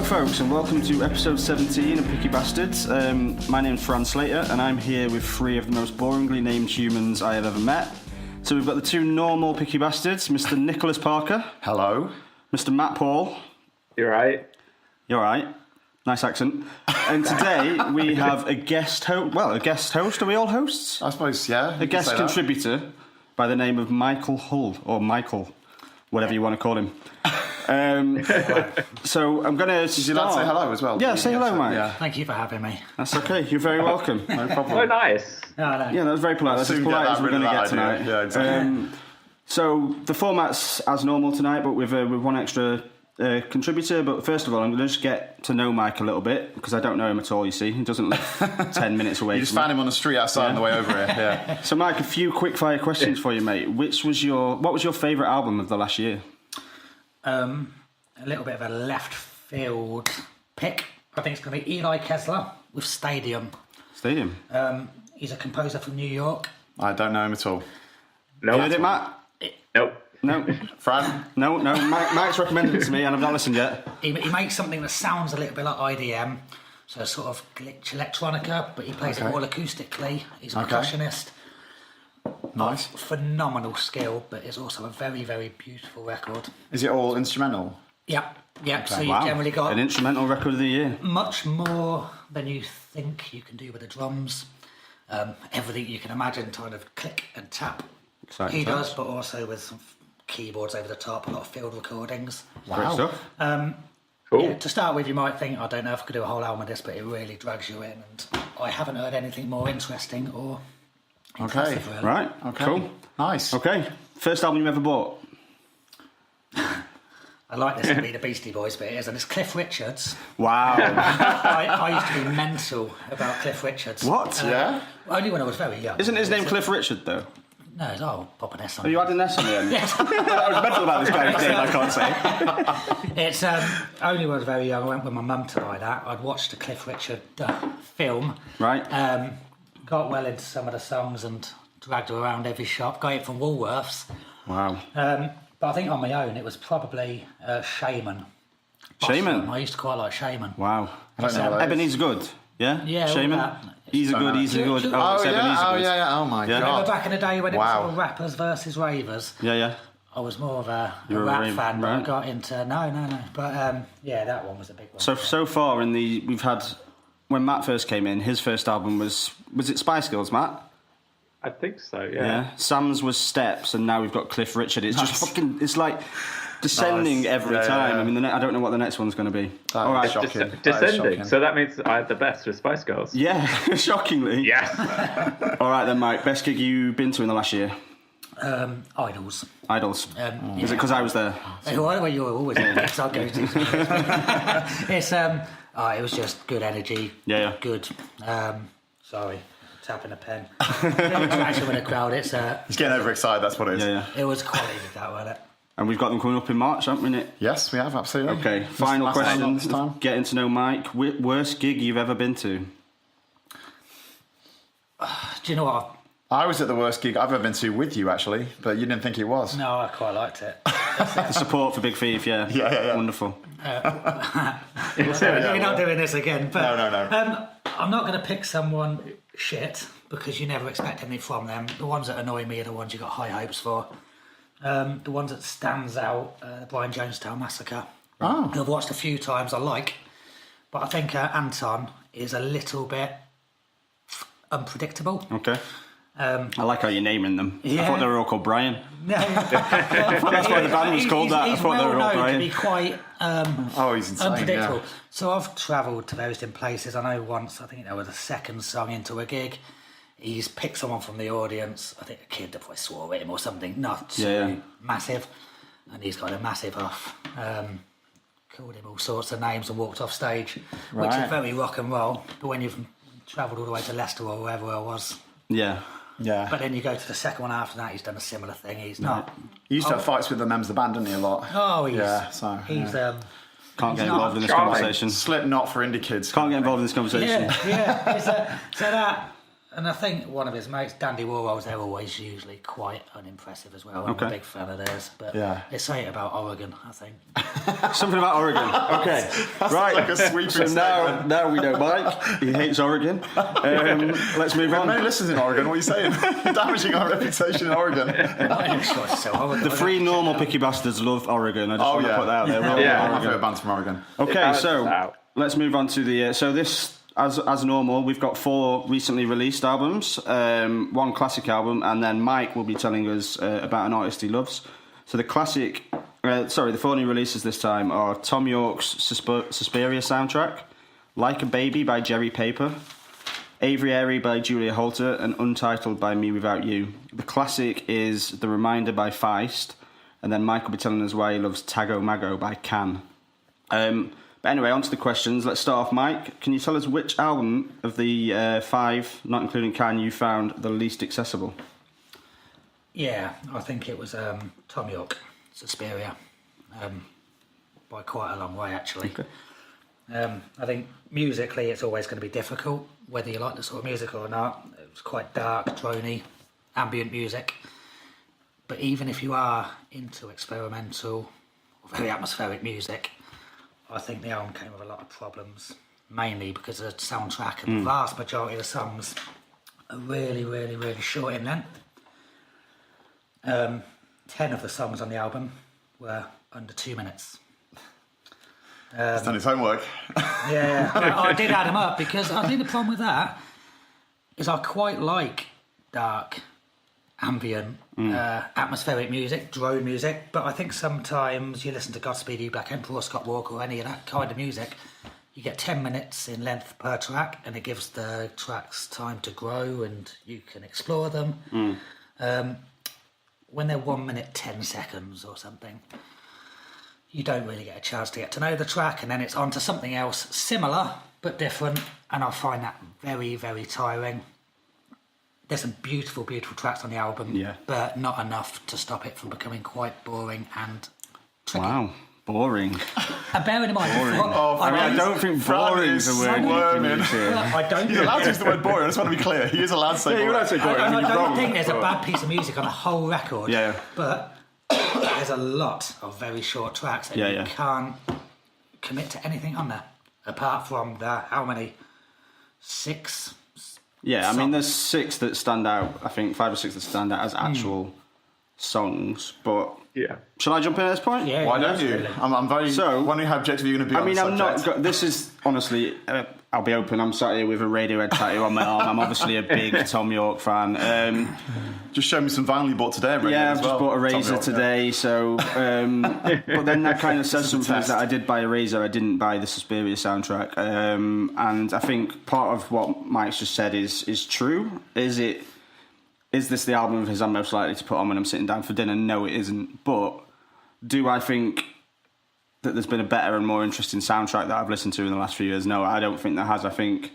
folks, and welcome to episode 17 of Picky Bastards. My name's Fran Slater, and I'm here with three of the most boringly named humans I have ever met. So we've got the two normal Picky Bastards, Mr. Nicholas Parker. Hello. Mr. Matt Paul. You're right. You're right. Nice accent. And today we have a guest host. Well, a guest host. Are we all hosts? I suppose, yeah. A guest contributor by the name of Michael Hull, or Michael, whatever you want to call him. So I'm going to start. Would you like to say hello as well? Yeah, say hello, Mike. Yeah. Thank you for having me. That's okay. You're very welcome. No problem. Oh, nice. No. Yeah, that was very polite. That's as polite as we're going to get tonight. Yeah, exactly. So the format's as normal tonight, but with one extra contributor. But first of all, I'm going to just get to know Mike a little bit, because I don't know him at all, you see. He doesn't live 10 minutes away. You just found him on the street outside on the way over here. Yeah. So Mike, a few quick fire questions for you, mate. What was your favourite album of the last year? A little bit of a left field pick. I think it's going to be Eli Kessler with Stadium. Stadium? He's a composer from New York. I don't know him at all. No. You heard it, Matt? Nope. No. Fran? No. Mike's recommended it to me, and I've not listened yet. He makes something that sounds a little bit like IDM, so sort of glitch electronica, but he plays it all acoustically. He's a percussionist. Nice. Phenomenal skill, but it's also a very, very beautiful record. Is it all instrumental? Yep. So you've Wow. generally got An instrumental record of the year. much more than you think you can do with the drums. Everything you can imagine, kind of click and tap. Exciting He times. does, but also with some keyboards over the top, a lot of field recordings. Great stuff. Cool. Yeah, to start with, you might think, I don't know if I could do a whole album of this, but it really drags you in, and I haven't heard anything more interesting or impressive, really. Right. Okay. Cool. Nice. Okay. First album you ever bought? I like this to be the Beastie Boys, but it isn't. It's Cliff Richard's. Wow. I used to be mental about Cliff Richard's. What? Yeah? Only when I was very young. Isn't his name Cliff Richard, though? No, it's pop an S on Oh, it. you had an S on the end? Yes. I was mental about this guy's name, I can't say. It's only when I was very young. I went with my mum to buy that. I'd watched the Cliff Richard film. Right. Got well into some of the songs and dragged her around every shop. Got it from Woolworths. Wow. But I think on my own it was probably Shaman. Shaman? I used to quite like Shaman. Wow. I don't know what that is. Ebenezer Good, yeah? Yeah, all Shaman? that. He's a good, he's a good. Oh, it's yeah. Ebenezer Oh, Good. yeah. Oh, my Yeah. God. Remember back in the day when it was Wow. all rappers versus ravers? Yeah. I was more of a You're a rap rave, fan, but right. I got into... No. But yeah, that one was a big one. So far we've had, when Matt first came in, his first album was it Spice Girls, Matt? I think so, yeah. Sam's was Steps, and now we've got Cliff Richard. It's just fucking, it's like descending Nice. every Yeah, time. yeah. I mean, I don't know what the next one's going to be. That All right. is shocking. That is Descending. shocking. So that means I had the best with Spice Girls. Yeah, shockingly. Yes. All right then, Mike. Best gig you've been to in the last year? Idols. Idols. Is it because I was there? Well, you were always in gigs I'll go to. It's it was just good energy. Yeah. Good. Sorry, tapping a pen. Interaction with the crowd. He's getting overexcited, that's what it is. Yeah. It was quality with that, wasn't it? And we've got them coming up in March, haven't we, Nick? Yes, we have, absolutely. Okay, final Last time, question. last time. Getting to know Mike. Worst gig you've ever been to? Do you know what? I was at the worst gig I've ever been to with you, actually, but you didn't think it was. No, I quite liked it. The support for Big Thief, yeah. Yeah. Wonderful. We're not doing this again. But, No. I'm not going to pick someone shit because you never expect anything from them. The ones that annoy me are the ones you got high hopes for. The ones that stands out, the Brian Jonestown Massacre. Oh. I've watched a few times. I like, but I think Anton is a little bit unpredictable. Okay. I like how you're naming them. I Yeah. thought they were all called Brian. No, That's why the band was called that. I He's thought they well were all known to Brian. be quite Oh, he's insane, unpredictable. yeah. So I've travelled to various different places. I know once, I think there was the second song into a gig, he's picked someone from the audience. I think a kid that probably swore at him or something. Not too massive, and he's got a massive off. Called him all sorts of names and walked off stage, which Right. is very rock and roll. But when you've travelled all the way to Leicester or wherever I was, Yeah. Yeah. but then you go to the second one after that, he's done a similar thing. He's not. He used to have fights with the members of the band, didn't he, a lot? Oh, he's. Yeah, so, he's. Can't get He's involved in this charming. conversation. Slipknot for indie kids. Can't get involved in this conversation. Yeah. So that And I think one of his mates, Dandy Warhols, they're always usually quite unimpressive as well. I'm a big fan of theirs. But it's something about Oregon, I think. Something about Oregon. Okay. Right. Like a sweeping so now we know Mike. He hates Oregon. Let's move on. Many listeners in Oregon, what are you saying? You're damaging our reputation in Oregon. The three normal picky bastards love Oregon. I just want to put that out there. My favourite band's from Oregon. Okay, so let's move on to the... so this... As normal, we've got 4 recently released albums, 1 classic album, and then Mike will be telling us about an artist he loves. So the 4 new releases this time are Thom Yorke's Suspiria soundtrack, Like a Baby by Jerry Paper, Avery Airy by Julia Holter, and Untitled by Me Without You. The classic is The Reminder by Feist, and then Mike will be telling us why he loves Tago Mago by Can. But anyway, on to the questions. Let's start off, Mike. Can you tell us which album of the 5, not including Can, you found the least accessible? Yeah, I think it was Thom Yorke, Suspiria, by quite a long way, actually. Okay. I think musically it's always going to be difficult, whether you like the sort of music or not. It was quite dark, drony, ambient music. But even if you are into experimental, or very atmospheric music, I think the album came with a lot of problems, mainly because of the soundtrack and the vast majority of the songs are really, really, really short in length. 10 of the songs on the album were under 2 minutes. He's done his homework. Yeah, I did add them up because I think the problem with that is I quite like dark, ambient, atmospheric music, drone music, but I think sometimes you listen to Godspeed You Black Emperor or Scott Walker or any of that kind of music, you get 10 minutes in length per track and it gives the tracks time to grow and you can explore them. When they're 1 minute 10 seconds or something, you don't really get a chance to get to know the track, and then it's on to something else similar but different, and I find that very, very tiring. There's some beautiful, beautiful tracks on the album, but not enough to stop it from becoming quite boring and tricky. Wow, boring. And bearing in mind, I don't think boring is a word you can use here. I don't. He's allowed to use the word boring. I just want to be clear. He is allowed to say boring. You're allowed to say boring. I don't think there's a bad piece of music on a whole record. Yeah. But there's a lot of very short tracks, and you can't commit to anything on there apart from how many? 6. Yeah, I mean, there's 6 that stand out. I think 5 or 6 that stand out as actual songs. But shall I jump in at this point? Yeah. Why don't you? I'm very. So, wondering how objective you're going to be. I mean, on the subject. this is honestly. I'll be open. I'm sat here with a Radiohead tattoo on my arm. I'm obviously a big Thom Yorke fan. Just show me some vinyl you bought today. I've just bought a Razor today. So, but then that kind of says something that I did buy a Razor. I didn't buy the Suspiria soundtrack. And I think part of what Mike's just said is true. Is this the album of his I'm most likely to put on when I'm sitting down for dinner? No, it isn't. But do I think that there's been a better and more interesting soundtrack that I've listened to in the last few years? No, I don't think there has. I think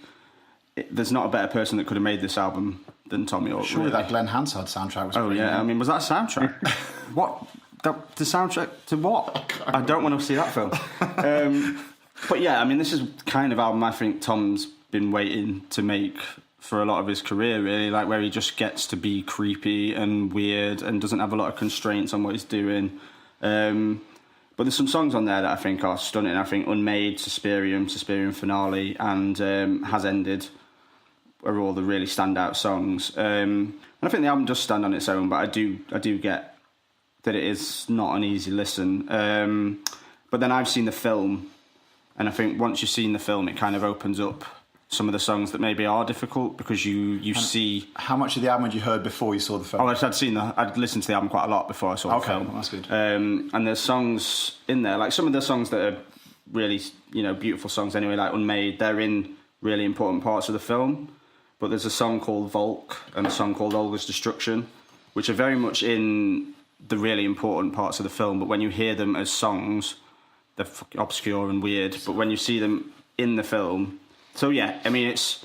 there's not a better person that could have made this album than Thom Yorke. Surely really. that Glenn Hansard soundtrack was pretty good. good. I mean, was that a soundtrack? What? The soundtrack to what? I don't want to see that film. But yeah, I mean, this is the kind of album I think Tom's been waiting to make for a lot of his career, really, like where he just gets to be creepy and weird and doesn't have a lot of constraints on what he's doing. But there's some songs on there that I think are stunning. I think Unmade, Suspirium Finale, and Has Ended are all the really standout songs. And I think the album does stand on its own, but I do get that it is not an easy listen. But then I've seen the film, and I think once you've seen the film, it kind of opens up some of the songs that maybe are difficult because you see. How much of the album had you heard before you saw the film? Oh, I'd listened to the album quite a lot before I saw the film. Okay, that's good. And there's songs in there, like some of the songs that are really, beautiful songs anyway, like Unmade, they're in really important parts of the film. But there's a song called Volk and a song called Olga's Destruction, which are very much in the really important parts of the film. But when you hear them as songs, they're obscure and weird. But when you see them in the film, so yeah, I mean it's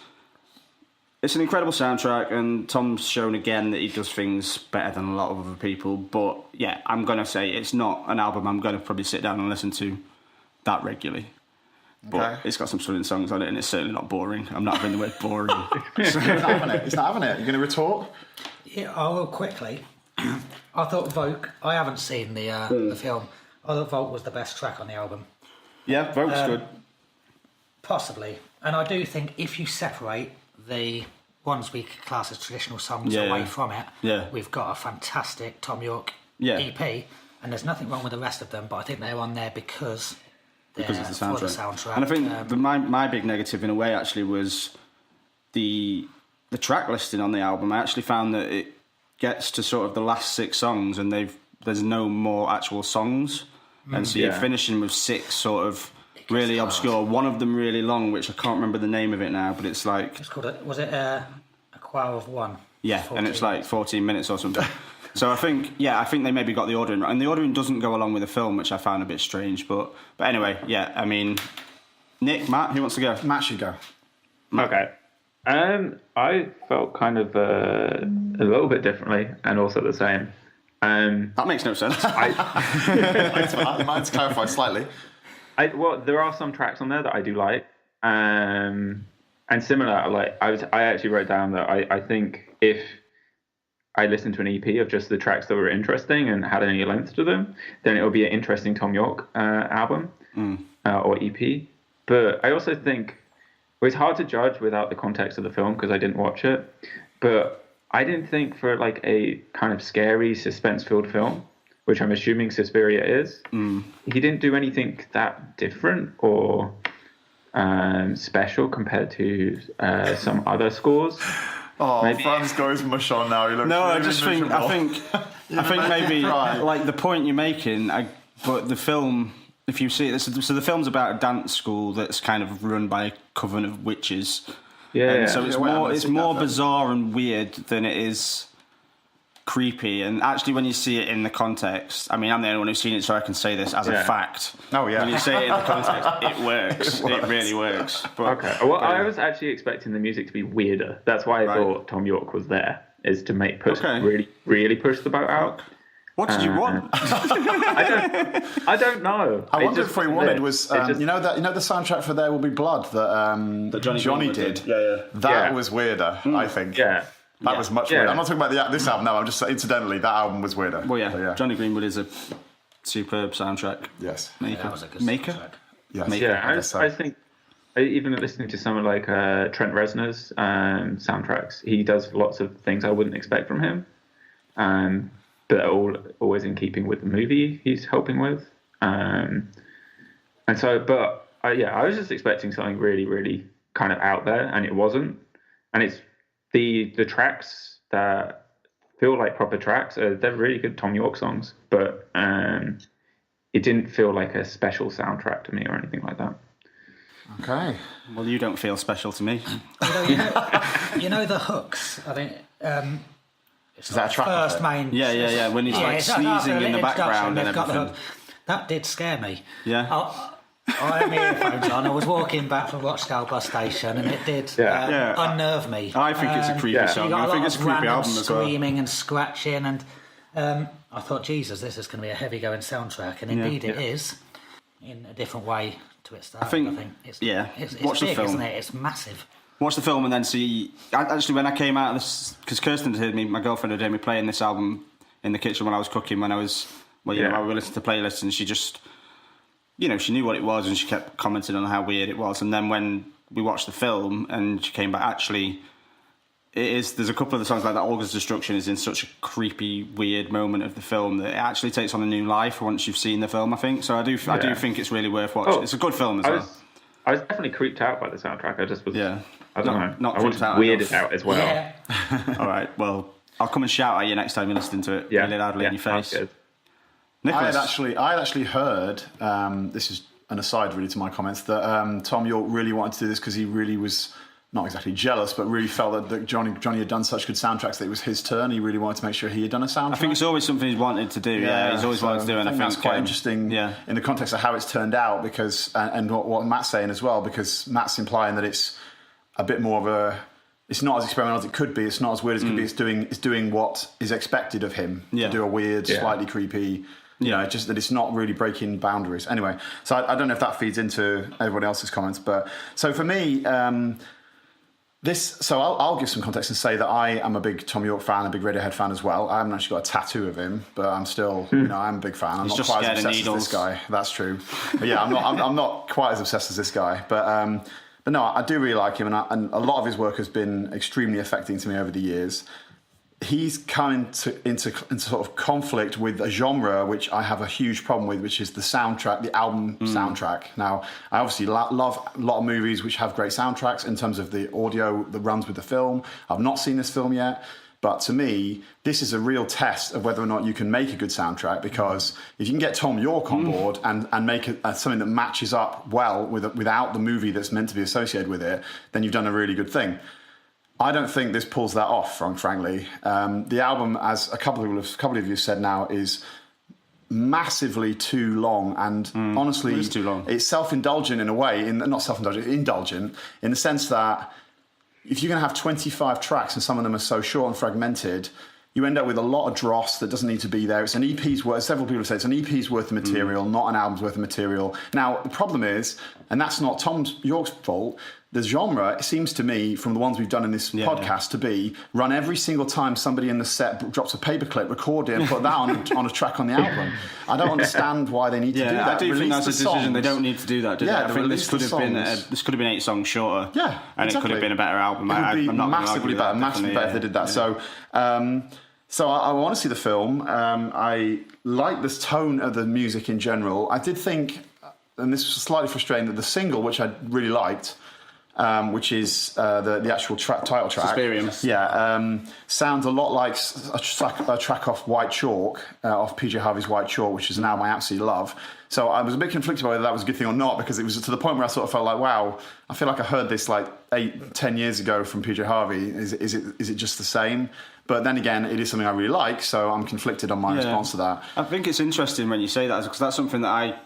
an incredible soundtrack, and Tom's shown again that he does things better than a lot of other people. But yeah, I'm gonna say it's not an album I'm gonna probably sit down and listen to that regularly. But it's got some stunning songs on it, and it's certainly not boring. I'm not having the word boring. It's not having it. It's not having it. You're going to retort? Yeah, I will quickly. I thought Vogue. I haven't seen the film. I thought Vogue was the best track on the album. Yeah, Vogue's good. Possibly. And I do think if you separate the ones we class as traditional songs away from it, we've got a fantastic Thom Yorke EP, and there's nothing wrong with the rest of them, but I think they're on there because it's the soundtrack. For the soundtrack. And I think my big negative in a way actually was the track listing on the album. I actually found that it gets to sort of the last 6 songs and there's no more actual songs, and so you're finishing with 6 sort of really obscure. One of them really long, which I can't remember the name of it now, but it's like... It's called, was it A Choir of One? Yeah, and it's like 14 minutes or something. So I think they maybe got the ordering right. And the ordering doesn't go along with the film, which I found a bit strange. But anyway, I mean... Nick, Matt, who wants to go? Matt should go. Okay. I felt kind of a little bit differently and also the same. That makes no sense. Mine's clarified slightly. Well, there are some tracks on there that I do like, and similar. Like I actually wrote down that I think if I listened to an EP of just the tracks that were interesting and had any length to them, then it would be an interesting Thom Yorke album or EP. But I also think it's hard to judge without the context of the film because I didn't watch it. But I didn't think for like a kind of scary, suspense-filled film, which I'm assuming Suspiria is, he didn't do anything that different or special compared to some other scores. Oh, maybe. Franz goes mush on now. He looks I miserable. I think maybe like the point you're making. But the film, if you see it, so the film's about a dance school that's kind of run by a coven of witches. Yeah. So it's more bizarre and weird than it is creepy. And actually, when you see it in the context, I mean, I'm the only one who's seen it, so I can say this as a fact. Oh yeah. When you say it in the context, it works. It really works. But, okay. Well, I was actually expecting the music to be weirder. That's why I thought Thom Yorke was there, is to really, really push the boat out. What did you want? I don't know. I wonder if what he wanted was you know the soundtrack for There Will Be Blood that Johnny did. That was weirder. I think. Yeah. That was much weirder. I'm not talking about this album. No, I'm just incidentally that album was weirder. Well, Johnny Greenwood is a superb soundtrack. Yes. That was a good maker. soundtrack. Yes. Yeah, I think even listening to someone like Trent Reznor's soundtracks, he does lots of things I wouldn't expect from him. But always in keeping with the movie he's helping with. And so, but I was just expecting something really, really kind of out there, and it wasn't. And it's the tracks that feel like proper tracks. They're really good Thom Yorke songs, but it didn't feel like a special soundtrack to me or anything like that. Okay. Well, you don't feel special to me. You know the hooks, I think... Is that a track? First main... Yeah. When he's like sneezing in the background and everything. That did scare me. Yeah. I had my earphones on. I was walking back from Rochdale bus station, and it did unnerve me. I think it's a creepy song. I think it's a creepy album as well. Screaming and scratching, and I thought, Jesus, this is going to be a heavy-going soundtrack, and indeed it is, in a different way to its start. I think it's watch big, the film. Isn't it? It's massive. Watch the film and then see... Actually, when I came out of this... Because Kirsten had heard me, my girlfriend had heard me playing this album in the kitchen when I was cooking, when I was... Well, I would listen to playlists, and she just... she knew what it was, and she kept commenting on how weird it was. And then when we watched the film, and she came back, actually... There's a couple of the songs like that. Olga's Destruction is in such a creepy, weird moment of the film that it actually takes on a new life once you've seen the film, I think. So I do think it's really worth watching. It's a good film as well. I was definitely creeped out by the soundtrack. I just was... Yeah. I don't know. Not I was weirded out as well. Yeah. All right. Well, I'll come and shout at you next time you're listening to it. Really loudly in your face. Nicholas. I had actually heard, this is an aside really to my comments, that Thom Yorke really wanted to do this because he really was not exactly jealous, but really felt that Johnny had done such good soundtracks that it was his turn. He really wanted to make sure he had done a soundtrack. I think it's always something he's wanted to do. Yeah, he's always wanted to do, and I think that's quite interesting in the context of how it's turned out, because and what Matt's saying as well, because Matt's implying that it's a bit more of a... It's not as experimental as it could be. It's not as weird as it could be. It's doing what is expected of him to do a weird, slightly creepy You know, just that it's not really breaking boundaries. Anyway, so I don't know if that feeds into everyone else's comments, but so for me, I'll give some context and say that I am a big Thom Yorke fan, a big Radiohead fan as well. I haven't actually got a tattoo of him, but I'm still, I'm a big fan. I'm not quite as obsessed as this guy. That's true. But yeah, I'm not quite as obsessed as this guy. But no, I do really like him, and a lot of his work has been extremely affecting to me over the years. He's come into sort of conflict with a genre which I have a huge problem with, which is the soundtrack, the album soundtrack. Now, I obviously love a lot of movies which have great soundtracks in terms of the audio that runs with the film. I've not seen this film yet, but to me, this is a real test of whether or not you can make a good soundtrack, because if you can get Thom Yorke on board and make something that matches up well without the movie that's meant to be associated with it, then you've done a really good thing. I don't think this pulls that off, frankly. The album, as a couple of you said now, is massively too long, and honestly, it's too long. It's self-indulgent in a way, indulgent in the sense that if you're going to have 25 tracks and some of them are so short and fragmented, you end up with a lot of dross that doesn't need to be there. It's an EP's worth, several people have said, it's an EP's worth of material, not an album's worth of material. Now, the problem is, and that's not Thom Yorke's fault, the genre, it seems to me, from the ones we've done in this podcast, to be run every single time somebody in the set drops a paperclip, record it and put that on a track on the album. I don't understand why they need to do that. I do think that's a decision songs. they don't need to do that, do they? I think this could have been 8 songs shorter. Yeah, and it could have been a better album. It would be I'm not massively better if they did that. So I want to see the film. I like this tone of the music in general. I did think, and this was slightly frustrating, that the single, which I really liked, which is the actual title track. Experience. Yeah, sounds a lot like a track off White Chalk, off PJ Harvey's White Chalk, which is an album I absolutely love. So I was a bit conflicted whether that was a good thing or not, because it was to the point where I sort of felt like, wow, I feel like I heard this like 8-10 years ago from PJ Harvey. Is it just the same? But then again, it is something I really like, so I'm conflicted on my response to that. I think it's interesting when you say that, because that's something that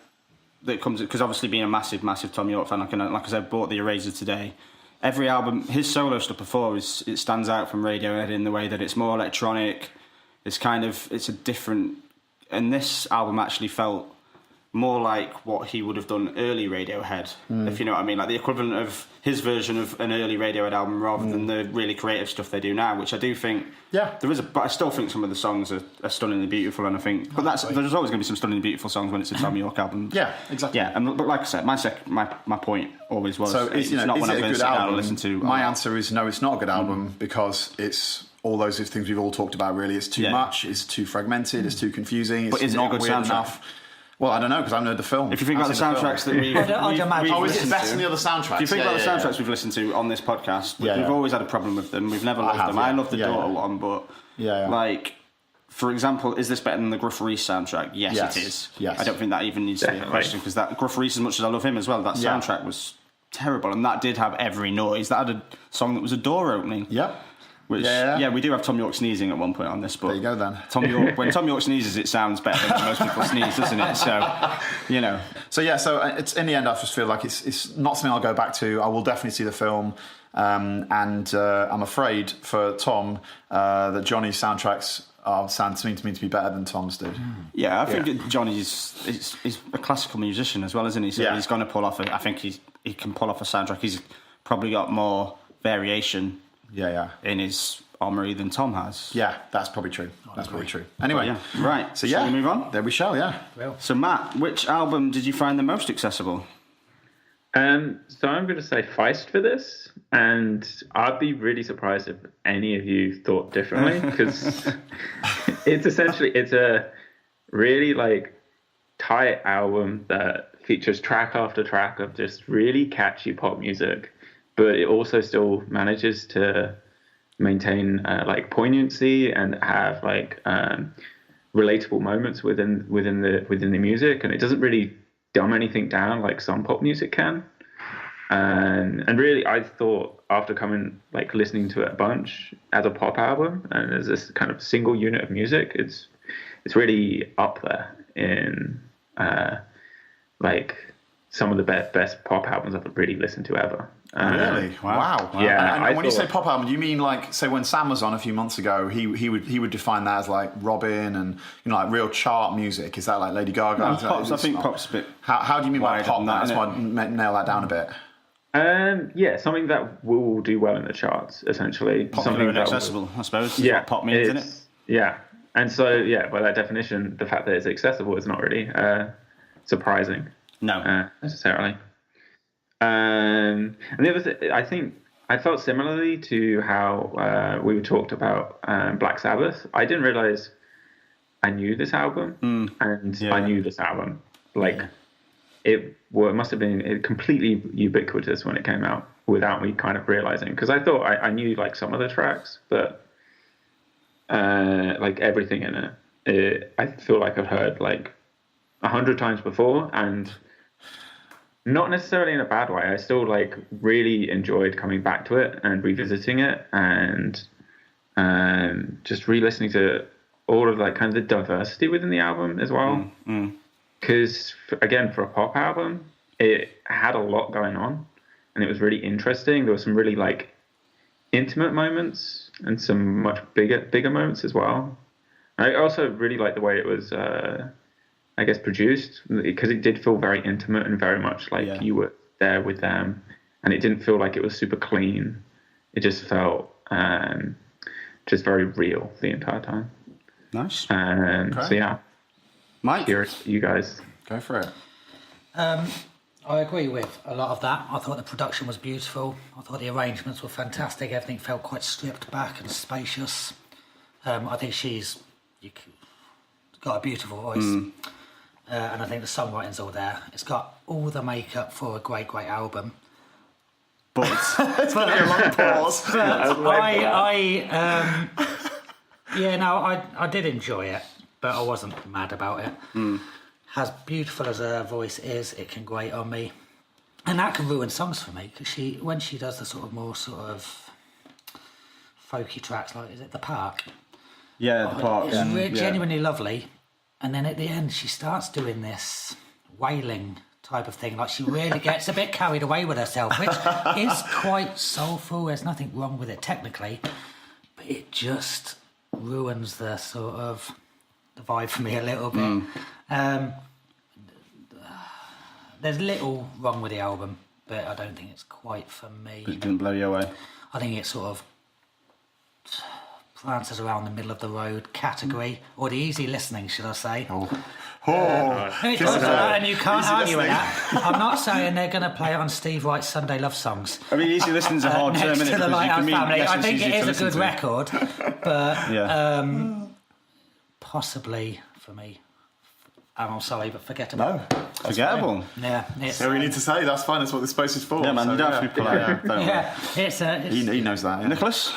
comes, because obviously being a massive Thom Yorke fan, like I said, bought the Eraser today. Every album, his solo stuff before, it stands out from Radiohead in the way that it's more electronic. It's a different, and this album actually felt more like what he would have done early Radiohead, if you know what I mean, like the equivalent of his version of an early Radiohead album rather than the really creative stuff they do now, which I do think but I still think some of the songs are stunningly beautiful, and I think there's always going to be some stunningly beautiful songs when it's a Thom Yorke album. Yeah, exactly. Yeah, but like I said, my point always was, so it's not one I'm going to sit down and listen to. My answer is no, it's not a good album, because it's all those things we've all talked about. Really, it's too much, it's too fragmented, it's too confusing, it's not weird enough. Well, I don't know, because I haven't heard the film. If you think about the soundtracks that we've is it better than the other soundtracks? If you think about the soundtracks we've listened to on this podcast, we've always had a problem with them. We've never loved them. I love the Daughter one, but like, for example, is this better than the Gruff Rhys soundtrack? Yes, it is. Yes. I don't think that even needs to be a question, because that Gruff Rhys, as much as I love him as well, that soundtrack was terrible, and that did have every noise. That had a song that was a door opening. Yep. Which, we do have Thom Yorke sneezing at one point on this, but... There you go, then. When Thom Yorke sneezes, it sounds better than when most people sneeze, doesn't it? So, you know. So it's in the end, I just feel like it's not something I'll go back to. I will definitely see the film, and I'm afraid for Tom that Johnny's soundtracks sound to me to be better than Tom's did. Yeah, I think Johnny's he's a classical musician as well, isn't he? So he's going to pull off I think he can pull off a soundtrack. He's probably got more variation in his armoury than Tom has. Yeah, that's probably true. Anyway, right. So shall we move on? There we shall. Yeah. So Matt, which album did you find the most accessible? So I'm going to say Feist for this, and I'd be really surprised if any of you thought differently, because it's a really like tight album that features track after track of just really catchy pop music, but it also still manages to maintain like poignancy and have like relatable moments within the music, and it doesn't really dumb anything down like some pop music can. And really, I thought after listening to it a bunch as a pop album and as this kind of single unit of music, it's really up there in like some of the best pop albums I've really listened to ever. Really? Wow. Yeah. And when you say pop album, do you mean like, say, when Sam was on a few months ago, he would define that as like Robin and like real chart music? Is that like Lady Gaga? No, I think pop's a bit. How do you mean by pop? That's why I nail that down a bit. Something that will do well in the charts, essentially. Popular something and accessible, I suppose. Yeah, what pop means, isn't it? Yeah, and so by that definition, the fact that it's accessible is not really surprising. No, necessarily. And the other thing, I think I felt similarly to how we talked about Black Sabbath. I didn't realize I knew this album, I knew this album. It must have been completely ubiquitous when it came out without me kind of realizing. Because I thought I knew like some of the tracks, but like everything in it, I feel like I've heard like 100 times before, and not necessarily in a bad way. I still like really enjoyed coming back to it and revisiting it, and just re-listening to all of like kind of the diversity within the album as well. Because again, for a pop album, it had a lot going on, and it was really interesting. There were some really like intimate moments and some much bigger moments as well. I also really liked the way it was, I guess, produced, because it did feel very intimate and very much like you were there with them, and it didn't feel like it was super clean. It just felt just very real the entire time. Nice. So yeah. Mike? Curious, you guys. Go for it. I agree with a lot of that. I thought the production was beautiful. I thought the arrangements were fantastic. Everything felt quite stripped back and spacious. I think she's got a beautiful voice. And I think the songwriting's all there. It's got all the makeup for a great album. But It's going to be a long pause. I did enjoy it, but I wasn't mad about it. As beautiful as her voice is, it can grate on me, and that can ruin songs for me, because when she does the sort of more sort of folky tracks, like is it The Park? Yeah, The Park. It's genuinely lovely, and then at the end she starts doing this wailing type of thing, like she really gets a bit carried away with herself, which is quite soulful. There's nothing wrong with it technically, but it just ruins the sort of the vibe for me a little bit. There's little wrong with the album, but I don't think it's quite for me. It didn't blow you away. I think it sort of prances around the middle of the road category, or the easy listening, should I say. It does that, and you can't argue with that. I'm not saying they're going to play it on Steve Wright's Sunday Love Songs. I mean, easy listening's a hard term, next isn't to it? the Lighthouse Family. I it's think easy it to is a good listen to. record, but possibly for me. I'm sorry, but forget about it. Forgettable. Yeah, So we need to say that's fine. That's what this space is for. Yeah, man, so, you don't have to be polite. Don't worry. it's He knows that. Yeah. Nicholas?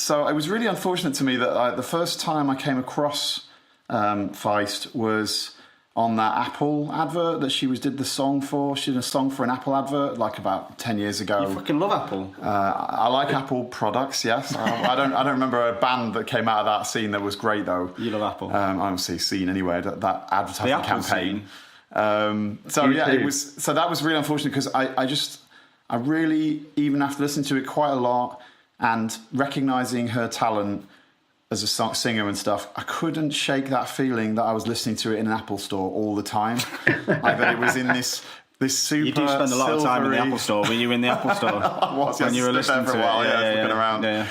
So it was really unfortunate to me that the first time I came across Feist was on that Apple advert that she did the song for. She did a song for an Apple advert like about 10 years ago. You fucking love Apple. I like Apple products, yes. I don't remember a band that came out of that scene that was great though. You love Apple. I don't see scene anyway, that advertising The Apple campaign. scene. So that was really unfortunate, because I really, even after listening to it quite a lot and recognising her talent as a singer and stuff, I couldn't shake that feeling that I was listening to it in an Apple store all the time. That it was in this super. You do spend a lot of time in the Apple store. Were you in the Apple store I was, when you were listening for to a while, it? looking around. Yeah.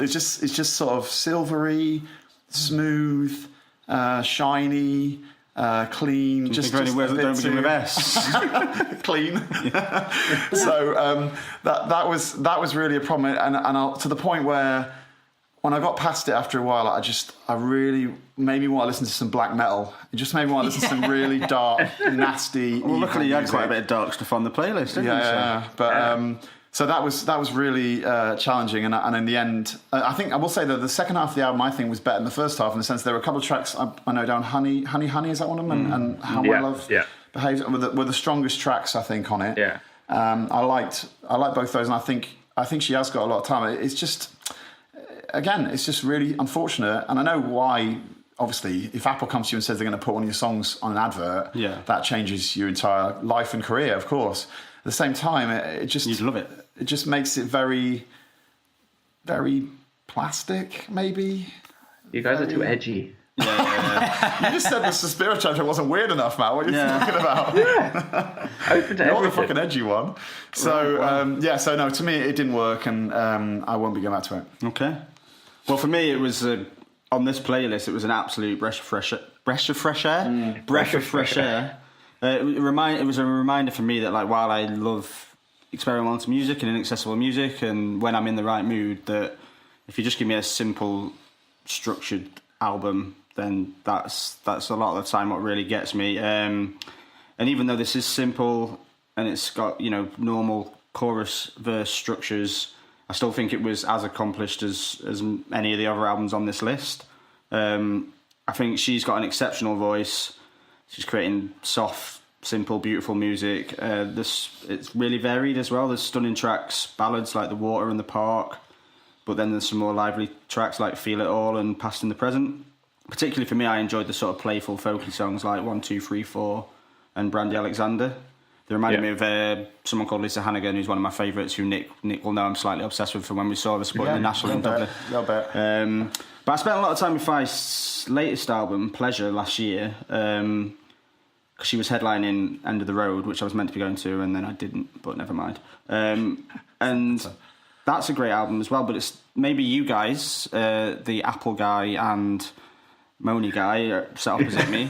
It's just sort of silvery, smooth, shiny, clean. Just any words that don't begin with S. Clean. So that was really a problem, and to the point where when I got past it after a while, I really made me want to listen to some black metal. It just made me want to listen to some really dark, nasty. Well, luckily you had music. quite a bit of dark stuff on the playlist, didn't you? Yeah. But so that was really challenging, and in the end, I think I will say that the second half of the album I think was better than the first half, in the sense there were a couple of tracks I know down. Honey is that one of them, and How My Love Behaves were the strongest tracks I think on it. Yeah. I liked both those, and I think she has got a lot of time. It's just. Again, it's just really unfortunate, and I know why. Obviously, if Apple comes to you and says they're going to put one of your songs on an advert, that changes your entire life and career, of course. at the same time, it just You'd love it. It just makes it very, very plastic, maybe. You guys are too edgy. You just said the Suspiria soundtrack wasn't weird enough, Matt. What are you talking about? Open to You're the everything. fucking edgy one. So, so no, to me it didn't work, and I won't be going back to it. Okay. Well, for me, it was on this playlist. It was an absolute breath of fresh air. Breath of fresh air. It was a reminder for me that, like, while I love experimental music and inaccessible music, and when I'm in the right mood, that if you just give me a simple, structured album, then that's a lot of the time what really gets me. And even though this is simple and it's got, you know, normal chorus verse structures, I still think it was as accomplished as any of the other albums on this list. I think she's got an exceptional voice. She's creating soft, simple, beautiful music. It's really varied as well. There's stunning tracks, ballads like The Water and The Park, but then there's some more lively tracks like Feel It All and Past and the Present. Particularly for me, I enjoyed the sort of playful, folky songs like 1, 2, 3, 4 and Brandy Alexander. They reminded me of someone called Lisa Hannigan, who's one of my favourites, who Nick will know I'm slightly obsessed with from when we saw her supporting the National in Dublin. But I spent a lot of time with Feist's latest album, Pleasure, last year, because she was headlining End of the Road, which I was meant to be going to, and then I didn't, but never mind. And that's a great album as well, but it's maybe you guys, the Apple guy and Moni guy sat opposite me,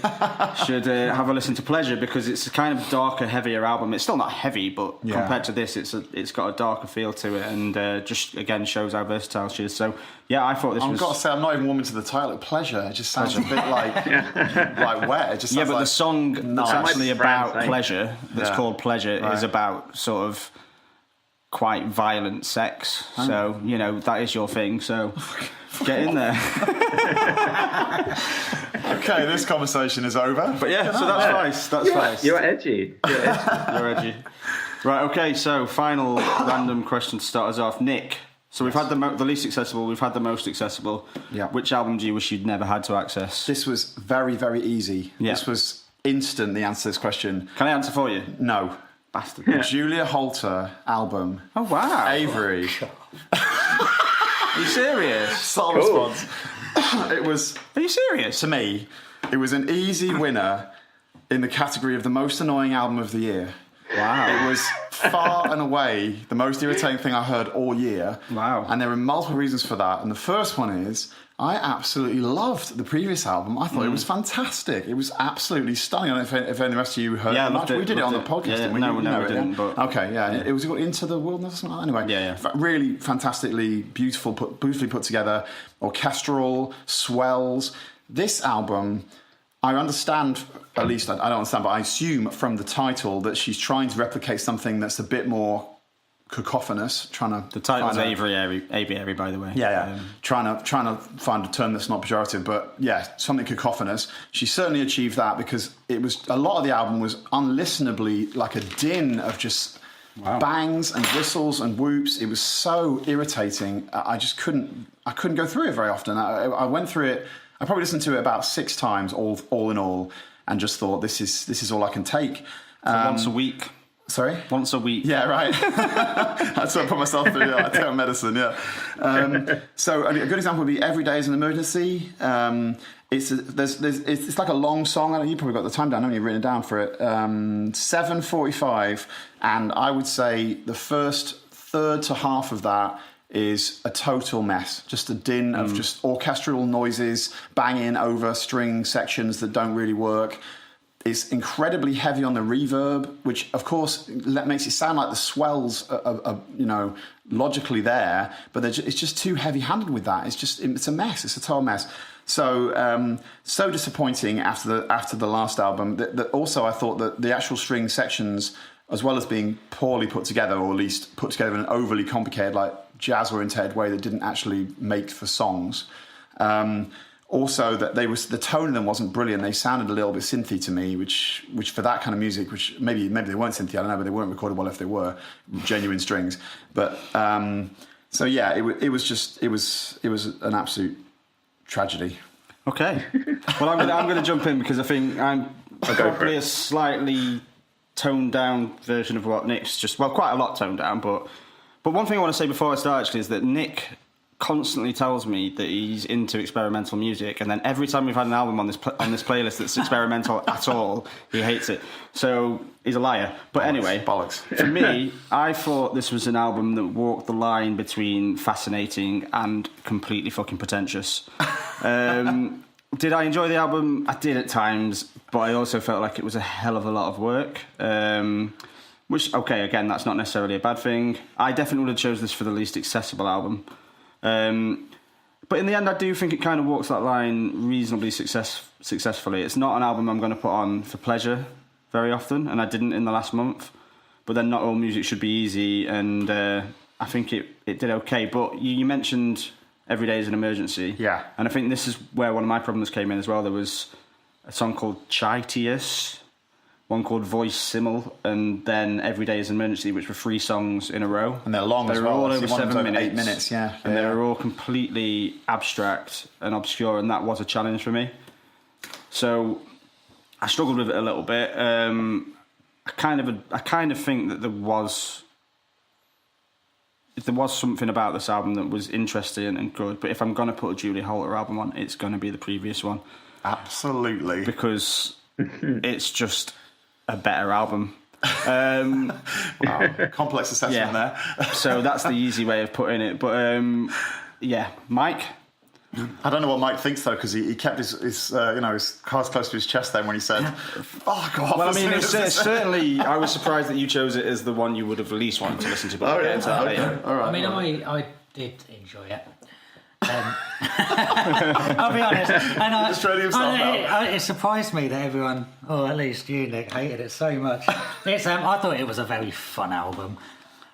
should have a listen to Pleasure, because it's a kind of darker, heavier album. It's still not heavy, but compared to this, it's got a darker feel to it, and just again shows how versatile she is. So yeah, I thought this was. I've got to say, I'm not even warming to the title. Pleasure. It just sounds a bit like like wet. It just sounds but like the song that's actually about pleasure, that's called Pleasure, is Right. about sort of quite violent sex. So you know that is your thing. So get in there. Okay, this conversation is over. But yeah, so that's nice. That's nice. You're edgy. You're edgy. Right, okay, so final random question to start us off. Nick, so we've had the least accessible, we've had the most accessible. Yeah. Which album do you wish you'd never had to access? This was very, very easy. Yeah. This was instant, the answer to this question. Can I answer for you? No. Bastard. The Julia Holter album. Oh, wow. Avery. Are you serious? Solid response. It was, Are you serious? to me, it was an easy winner in the category of the most annoying album of the year. Wow. It was far and away the most irritating thing I heard all year. Wow. And there are multiple reasons for that. And the first one is, I absolutely loved the previous album. I thought it was fantastic. It was absolutely stunning. I don't know if any of the rest of you heard it much. We did it on the podcast, didn't we? No, we didn't. Yeah? But okay, yeah. It was Into the Wilderness or something like that. Anyway, Yeah. really fantastically beautifully put together, orchestral, swells. This album, I understand, at least I don't understand, but I assume from the title that she's trying to replicate something that's a bit more cacophonous, the title's Aviary, by the way. Yeah. Trying to find a term that's not pejorative, but yeah, something cacophonous. She certainly achieved that, because it was a lot of the album was unlistenably like a din of just bangs and whistles and whoops. It was so irritating. I just couldn't go through it very often. I went through it. I probably listened to it about 6 times, all in all, and just thought this is all I can take. Once a week. Sorry? Once a week. Yeah, right. That's what I put myself through. I take medicine, yeah. So a good example would be Every Day is an Emergency. It's like a long song. I know you probably got the time down, haven't you, written down for it? 7:45, and I would say the first third to half of that is a total mess. Just a din of just orchestral noises banging over string sections that don't really work. It's incredibly heavy on the reverb, which of course makes it sound like the swells are logically there, but it's just too heavy-handed with that. It's a mess. It's a total mess. So so disappointing after the last album. That also I thought that the actual string sections, as well as being poorly put together, or at least put together in an overly complicated, like jazz-oriented way that didn't actually make for songs. Also, that the tone of them wasn't brilliant. They sounded a little bit synthy to me, which for that kind of music, which maybe they weren't synthy, I don't know, but they weren't recorded well if they were genuine strings. But so yeah, it was an absolute tragedy. Okay. Well, I'm going to jump in, because I think I'm probably a slightly toned down version of what Nick's just, well, quite a lot toned down, but one thing I want to say before I start actually is that Nick constantly tells me that he's into experimental music, and then every time we've had an album on this playlist that's experimental at all, he hates it. So he's a liar. But anyway, bollocks. For me, I thought this was an album that walked the line between fascinating and completely fucking pretentious. Did I enjoy the album? I did at times, but I also felt like it was a hell of a lot of work. Which, okay, again, that's not necessarily a bad thing. I definitely would have chose this for the least accessible album. But in the end, I do think it kind of walks that line reasonably successfully. It's not an album I'm going to put on for pleasure very often, and I didn't in the last month. But then not all music should be easy, and I think it did okay. But you mentioned Every Day is an Emergency. Yeah. And I think this is where one of my problems came in as well. There was a song called Chaitius, one called Voice Simul, and then Every Day is an Emergency, which were 3 songs in a row. And they're long as well. They were all I over see one 7 was over minutes. 8 minutes, yeah. And they were all completely abstract and obscure, and that was a challenge for me. So I struggled with it a little bit. I kind of think that there was something about this album that was interesting and good, but if I'm going to put a Julia Holter album on, it's going to be the previous one. Absolutely. Because it's just a better album. Wow, complex assessment there. So that's the easy way of putting it. But yeah, Mike? I don't know what Mike thinks though, because he kept his cards close to his chest then when he said, "Fuck off." Well, I mean, it's certainly. I was surprised that you chose it as the one you would have least wanted to listen to. But Okay. All right. I mean, I did enjoy it. I'll be honest, and it surprised me that everyone, or at least you, Nick, hated it so much. I thought it was a very fun album.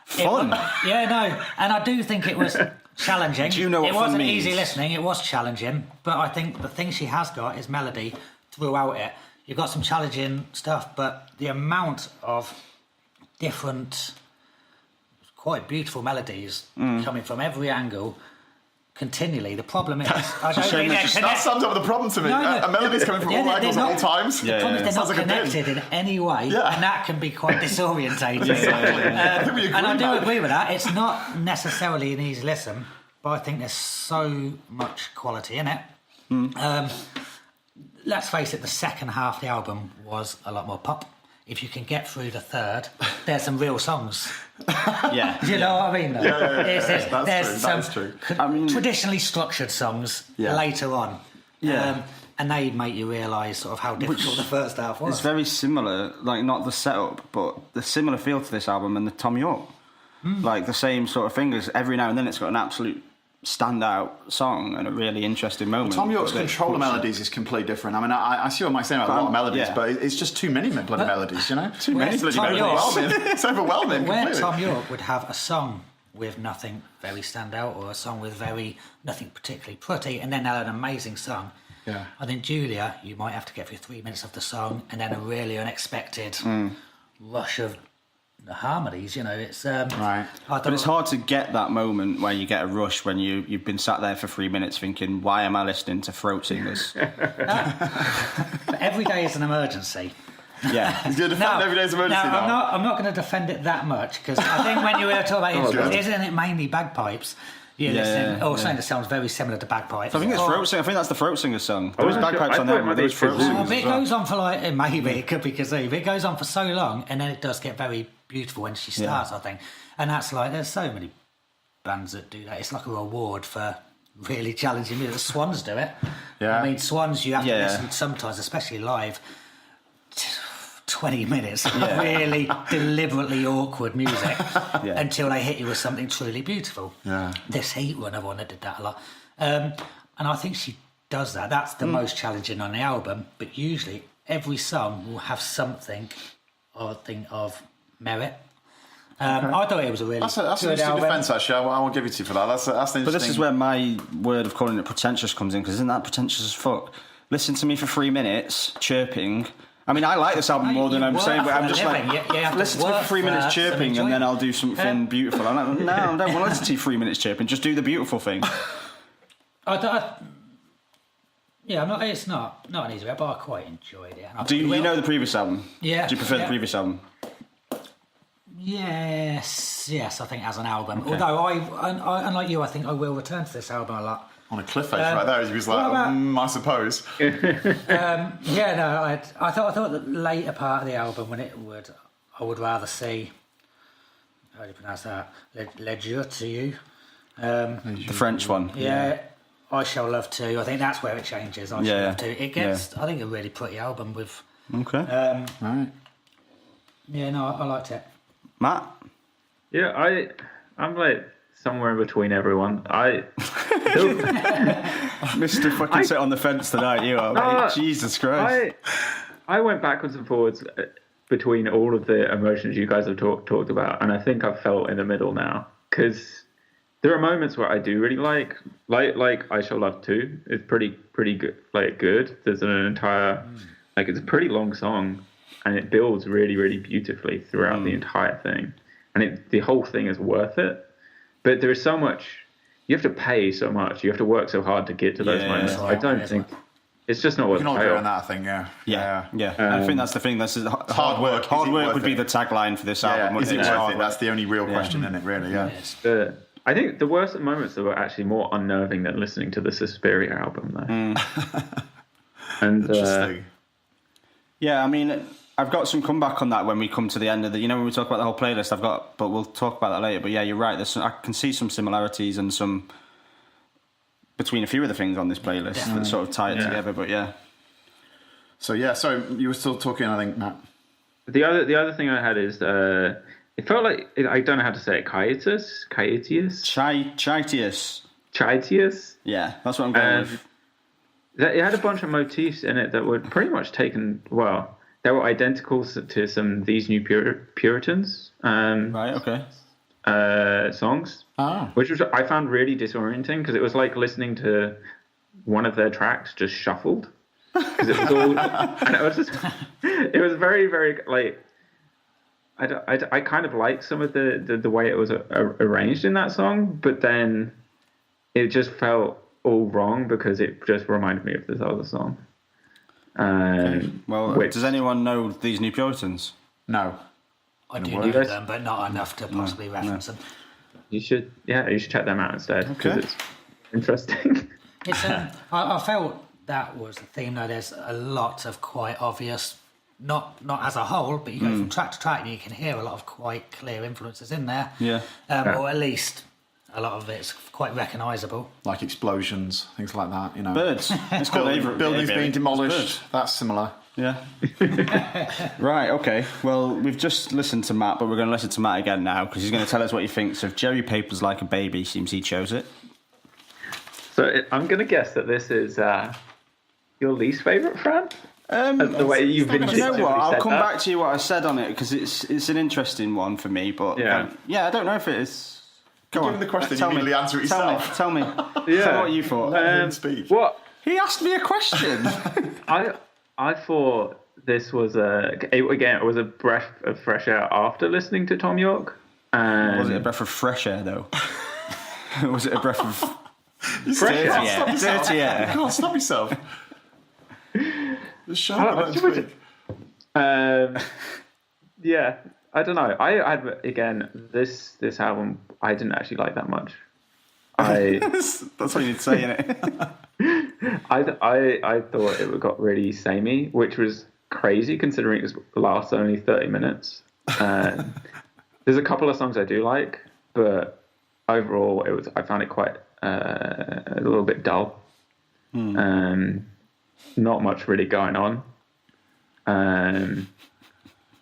Fun? And I do think it was challenging. Do you know what it fun wasn't means? easy listening. It was challenging, but I think the thing she has got is melody throughout it. You've got some challenging stuff, but the amount of different, quite beautiful melodies coming from every angle. Continually, the problem is I don't think that sums up the problem to me. No. A melody's coming from all angles at all times. The problem is they're not Sounds like a bin. connected in any way, and that can be quite disorientating. I think we agree And I do about agree with that. It's not necessarily an easy listen, but I think there's so much quality in it. Let's face it, the second half of the album was a lot more pop. If you can get through the third, there's some real songs. Yeah. You know what I mean? Though? Yeah. There's true. some traditionally structured songs later on. Yeah. And they make you realise sort of how difficult the first half was. It's very similar, like not the setup, but the similar feel to this album and the Thom Yorke. Like the same sort of thing as every now and then it's got an absolute standout song and a really interesting moment. Thom Yorke's control of melodies is completely different. I mean, I see what Mike's saying about a lot of melodies, but it's just too many bloody melodies, you know? Too many bloody melodies. It's overwhelming. Where completely. Thom Yorke would have a song with nothing very standout or a song with nothing particularly pretty, and then have an amazing song. Yeah. I think Julia, you might have to get through 3 minutes of the song and then a really unexpected rush of the harmonies, you know. It's right. But it's hard to get that moment where you get a rush when you've been sat there for 3 minutes thinking, why am I listening to throat singers? But Every Day is an Emergency. Yeah. He's going to defend Every Day's Emergency now. I'm not going to defend it that much because I think when you were talking about isn't it mainly bagpipes? Something that sounds very similar to bagpipes. I think it's throat singer. I think that's the throat singer song. There was bagpipes on there, but there was throat singers. It goes on for maybe it could be kazoo, but it goes on for so long, and then it does get very beautiful when she starts. I think, and that's like there's so many bands that do that. It's like a reward for really challenging music. The Swans do it. Yeah. I mean, Swans you have to listen sometimes, especially live. 20 minutes of really deliberately awkward music until they hit you with something truly beautiful. Yeah. This Heat Runner one that did that a lot. And I think she does that. That's the most challenging on the album, but usually every song will have something of merit. I thought it was a really That's an good interesting album. defence, actually. I won't give it to you for that. That's interesting. But this is where my word of calling it pretentious comes in, because isn't that pretentious as fuck? Listen to me for 3 minutes, chirping. I mean, I like this album more than I'm saying, but I'm just like, listen to me for 3 minutes chirping and then I'll do something beautiful. I'm like, no, I don't want to listen to you 3 minutes chirping, just do the beautiful thing. it's not an easy way, but I quite enjoyed it. Do you know the previous album? Yeah. Do you prefer the previous album? Yes, I think as an album. Okay. Although I, unlike you, I think I will return to this album a lot. On a cliff edge right there, he was like, I suppose. I thought the later part of the album I would rather see. How do you pronounce that? Ledger to you. The French one. Yeah. I Shall Love To. I think that's where it changes. I Shall Love To. It gets, I think, a really pretty album with. Okay. Right. Yeah, no, I liked it. Matt? Yeah, I'm like somewhere in between everyone. Mr. fucking sit on the fence tonight, you are, mate. Jesus Christ. I went backwards and forwards between all of the emotions you guys have talked about, and I think I've felt in the middle now, because there are moments where I do really like I Shall Love To. It's pretty good, good. There's an entire, it's a pretty long song, and it builds really, really beautifully throughout the entire thing, and the whole thing is worth it. But there is so much, you have to pay so much, you have to work so hard to get to those moments. I don't think. It's just not what. You can all agree on that thing, yeah. I think that's the thing. That's hard work. Hard work would be the tagline for this album. Is it worth it? That's the only real question in it, really. Yeah. I think the worst moments that were actually more unnerving than listening to the Suspiria album, though. And interesting. Yeah, I mean, I've got some comeback on that when we come to the end of the. When we talk about the whole playlist, but we'll talk about that later. But yeah, you're right. I can see some similarities and some. Between a few of the things on this playlist that sort of tie it together, but yeah. So you were still talking, I think, Matt. The other thing I had is it felt like I don't know how to say it. Chaetius. Yeah, that's what I'm going with. It had a bunch of motifs in it that were pretty much taken. Well, they were identical to some These New Puritans. Right. Okay. Songs, which I found really disorienting, because it was like listening to one of their tracks just shuffled, because it was all, and it was very, very like, I kind of liked some of the way it was arranged in that song, but then it just felt all wrong because it just reminded me of this other song. Okay. Well, does anyone know These New Puritans? No. I do know them, but not enough to possibly reference them. You should check them out instead, because it's interesting. It's I felt that was the theme. Though there's a lot of quite obvious, not as a whole, but you go from track to track and you can hear a lot of quite clear influences in there. Yeah. Or at least a lot of it's quite recognisable. Like explosions, things like that. Birds. It's called buildings being demolished. That's similar. Yeah. Right, okay. Well, we've just listened to Matt, but we're going to listen to Matt again now, because he's going to tell us what he thinks of Jerry Papers Like a Baby. Seems he chose it. So I'm going to guess that this is your least favourite, Fran? The way you've been. You know what? I'll come back to you what I said on it, because it's an interesting one for me, but I don't know if it is. Go on. Given the question, you immediately answer it yourself. Tell me. Yeah. Tell what you thought. Speak. What? He asked me a question. I thought this was it was a breath of fresh air after listening to Thom Yorke. Was it a breath of fresh air though? Was it a breath of fresh air? Dirty air. You can't stop yourself. Just shut up and speak. Yeah, I don't know. I again this album I didn't actually like that much. That's what you need to say, innit? I thought it got really samey, which was crazy considering it lasts only 30 minutes. There's a couple of songs I do like, but overall I found it quite a little bit dull. Not much really going on.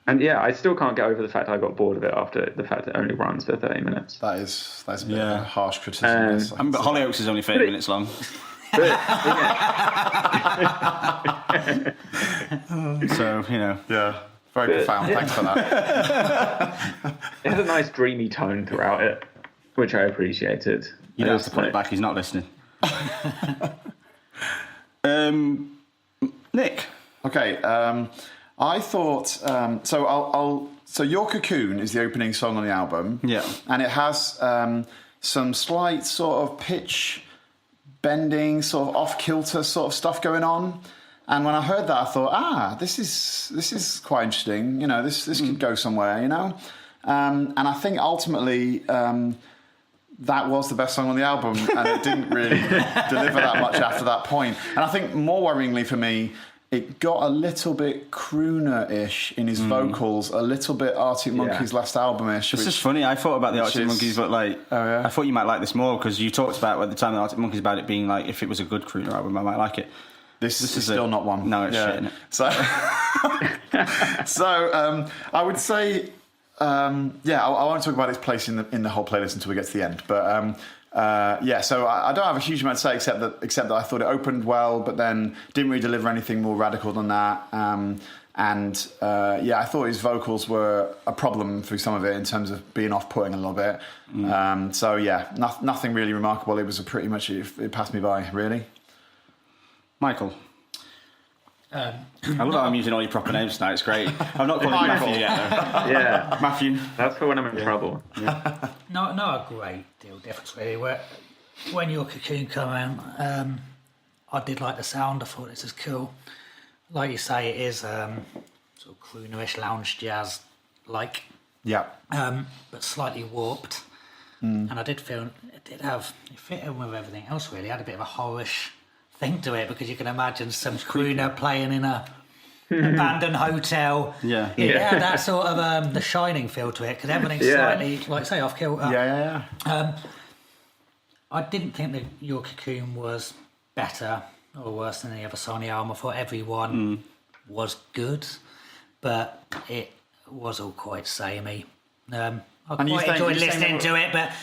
And yeah, I still can't get over the fact I got bored of it after the fact it only runs for 30 minutes. That's a bit of a harsh criticism. But Hollyoaks is only 30 minutes long. So, Yeah, very profound. Thanks for that. It has a nice dreamy tone throughout it, which I appreciated. You don't have to put it back, he's not listening. Nick. Okay, I thought so Your Cocoon is the opening song on the album. Yeah. And it has some slight sort of pitch bending, sort of off kilter sort of stuff going on. And when I heard that, I thought, this is quite interesting. This could go somewhere. And I think ultimately that was the best song on the album, and it didn't really deliver that much after that point. And I think more worryingly for me, it got a little bit crooner-ish in his vocals, a little bit Arctic Monkeys' last album-ish. This is funny. I thought about the Arctic Monkeys, but I thought you might like this more because you talked about at the time the Arctic Monkeys about it being like if it was a good crooner album, I might like it. This is still not one. No, it's shit, isn't it? So, I would say, I won't talk about its place in the whole playlist until we get to the end. But so I don't have a huge amount to say except that I thought it opened well, but then didn't really deliver anything more radical than that. I thought his vocals were a problem through some of it in terms of being off-putting a little bit. Nothing really remarkable. It was pretty much it passed me by, really. Michael. I love how I'm using all your proper names tonight. It's great. I'm not calling you Matthew yet, though. Yeah. Matthew. That's for when I'm in trouble. Yeah. Not a great deal difference, really. When your Cocoon come out, I did like the sound. I thought this is cool. Like you say, it is sort of croonerish lounge jazz like. Yeah. But slightly warped. And I did feel it fit in with everything else, really. It had a bit of a horrorish thing to it, because you can imagine some crooner playing in a abandoned hotel. Yeah. It had that sort of The Shining feel to it, because everything's slightly, like say, off kilter. I didn't think that Your Cocoon was better or worse than any other song on the album. I thought everyone was good, but it was all quite samey. I quite enjoyed listening to it, but...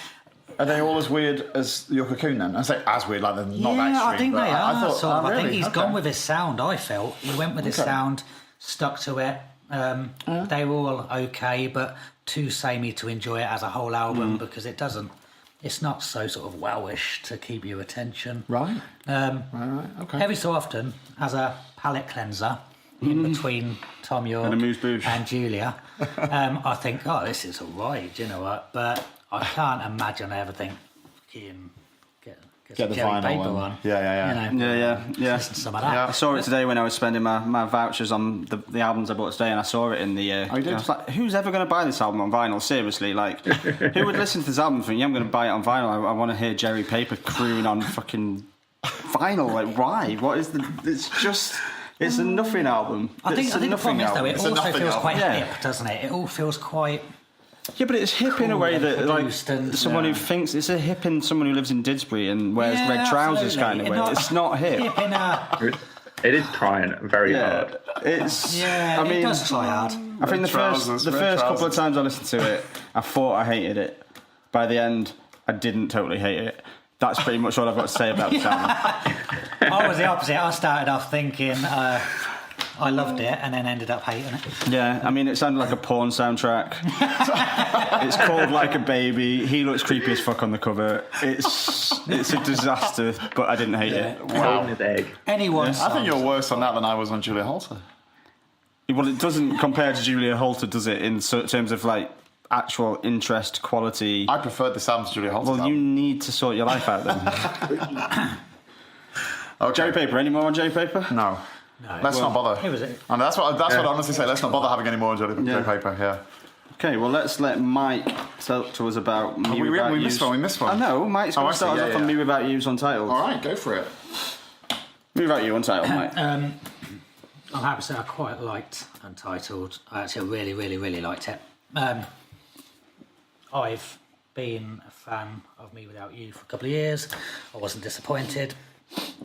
Are they all as weird as Your Cocoon then? I say as weird, like they're not that extreme. I think they are. Really? I think he's gone with his sound, I felt. He went with his sound, stuck to it. They were all okay, but too samey to enjoy it as a whole album, because it's not so sort of wowish to keep your attention. Right. Okay. Every so often, as a palate cleanser, in between Thom Yorke and Julia, I think, this is all right, you know what? But I can't imagine everything. Get the Jerry vinyl paper on. on. Yeah. Listen to some of that. I saw it today when I was spending my vouchers on the albums I bought today, and I saw it in the... you did? I was like, who's ever going to buy this album on vinyl? Seriously, like, who would listen to this album and think, I'm going to buy it on vinyl? I want to hear Jerry Paper crooning on fucking vinyl. Like, why? What is the... It's just... It's a nothing album. I think the problem is, though, it It's also feels quite Yeah. hip, doesn't it? It all feels quite... Yeah, but it's hip in a way that, like, and, someone who thinks it's a hip in someone who lives in Didsbury and wears red trousers kind of way. It's not hip. In a... It is trying very hard. It's. Yeah, I mean, it does try hard. I think the first couple of times I listened to it, I thought I hated it. By the end, I didn't totally hate it. That's pretty much all I've got to say about this album. I was the opposite. I started off thinking I loved it, and then ended up hating it. Yeah, I mean, it sounded like a porn soundtrack. It's called Like a Baby. He looks creepy as fuck on the cover. It's a disaster, but I didn't hate it. Wow. Egg. Anyone? I think you're worse on that than I was on Julia Holter. Well, it doesn't compare to Julia Holter, does it, in terms of, like, actual interest, quality? I preferred this album to Julia Holter. Well, you need to sort your life out then. Okay. Jerry Paper, any more on Jerry Paper? No. Let's not bother. Who was it? And that's what I honestly say. Let's not bother having any more Jerry Paper. Yeah. Okay, well, let's let Mike tell to us about Me we Without missed You's. one. We missed one. I know. Mike's going to start us off on Me Without You's Untitled. All right, go for it. Me Without You Untitled, Mike. I'm happy to say I quite liked Untitled. I actually really, really, really liked it. I've been a fan of Me Without You for a couple of years. I wasn't disappointed.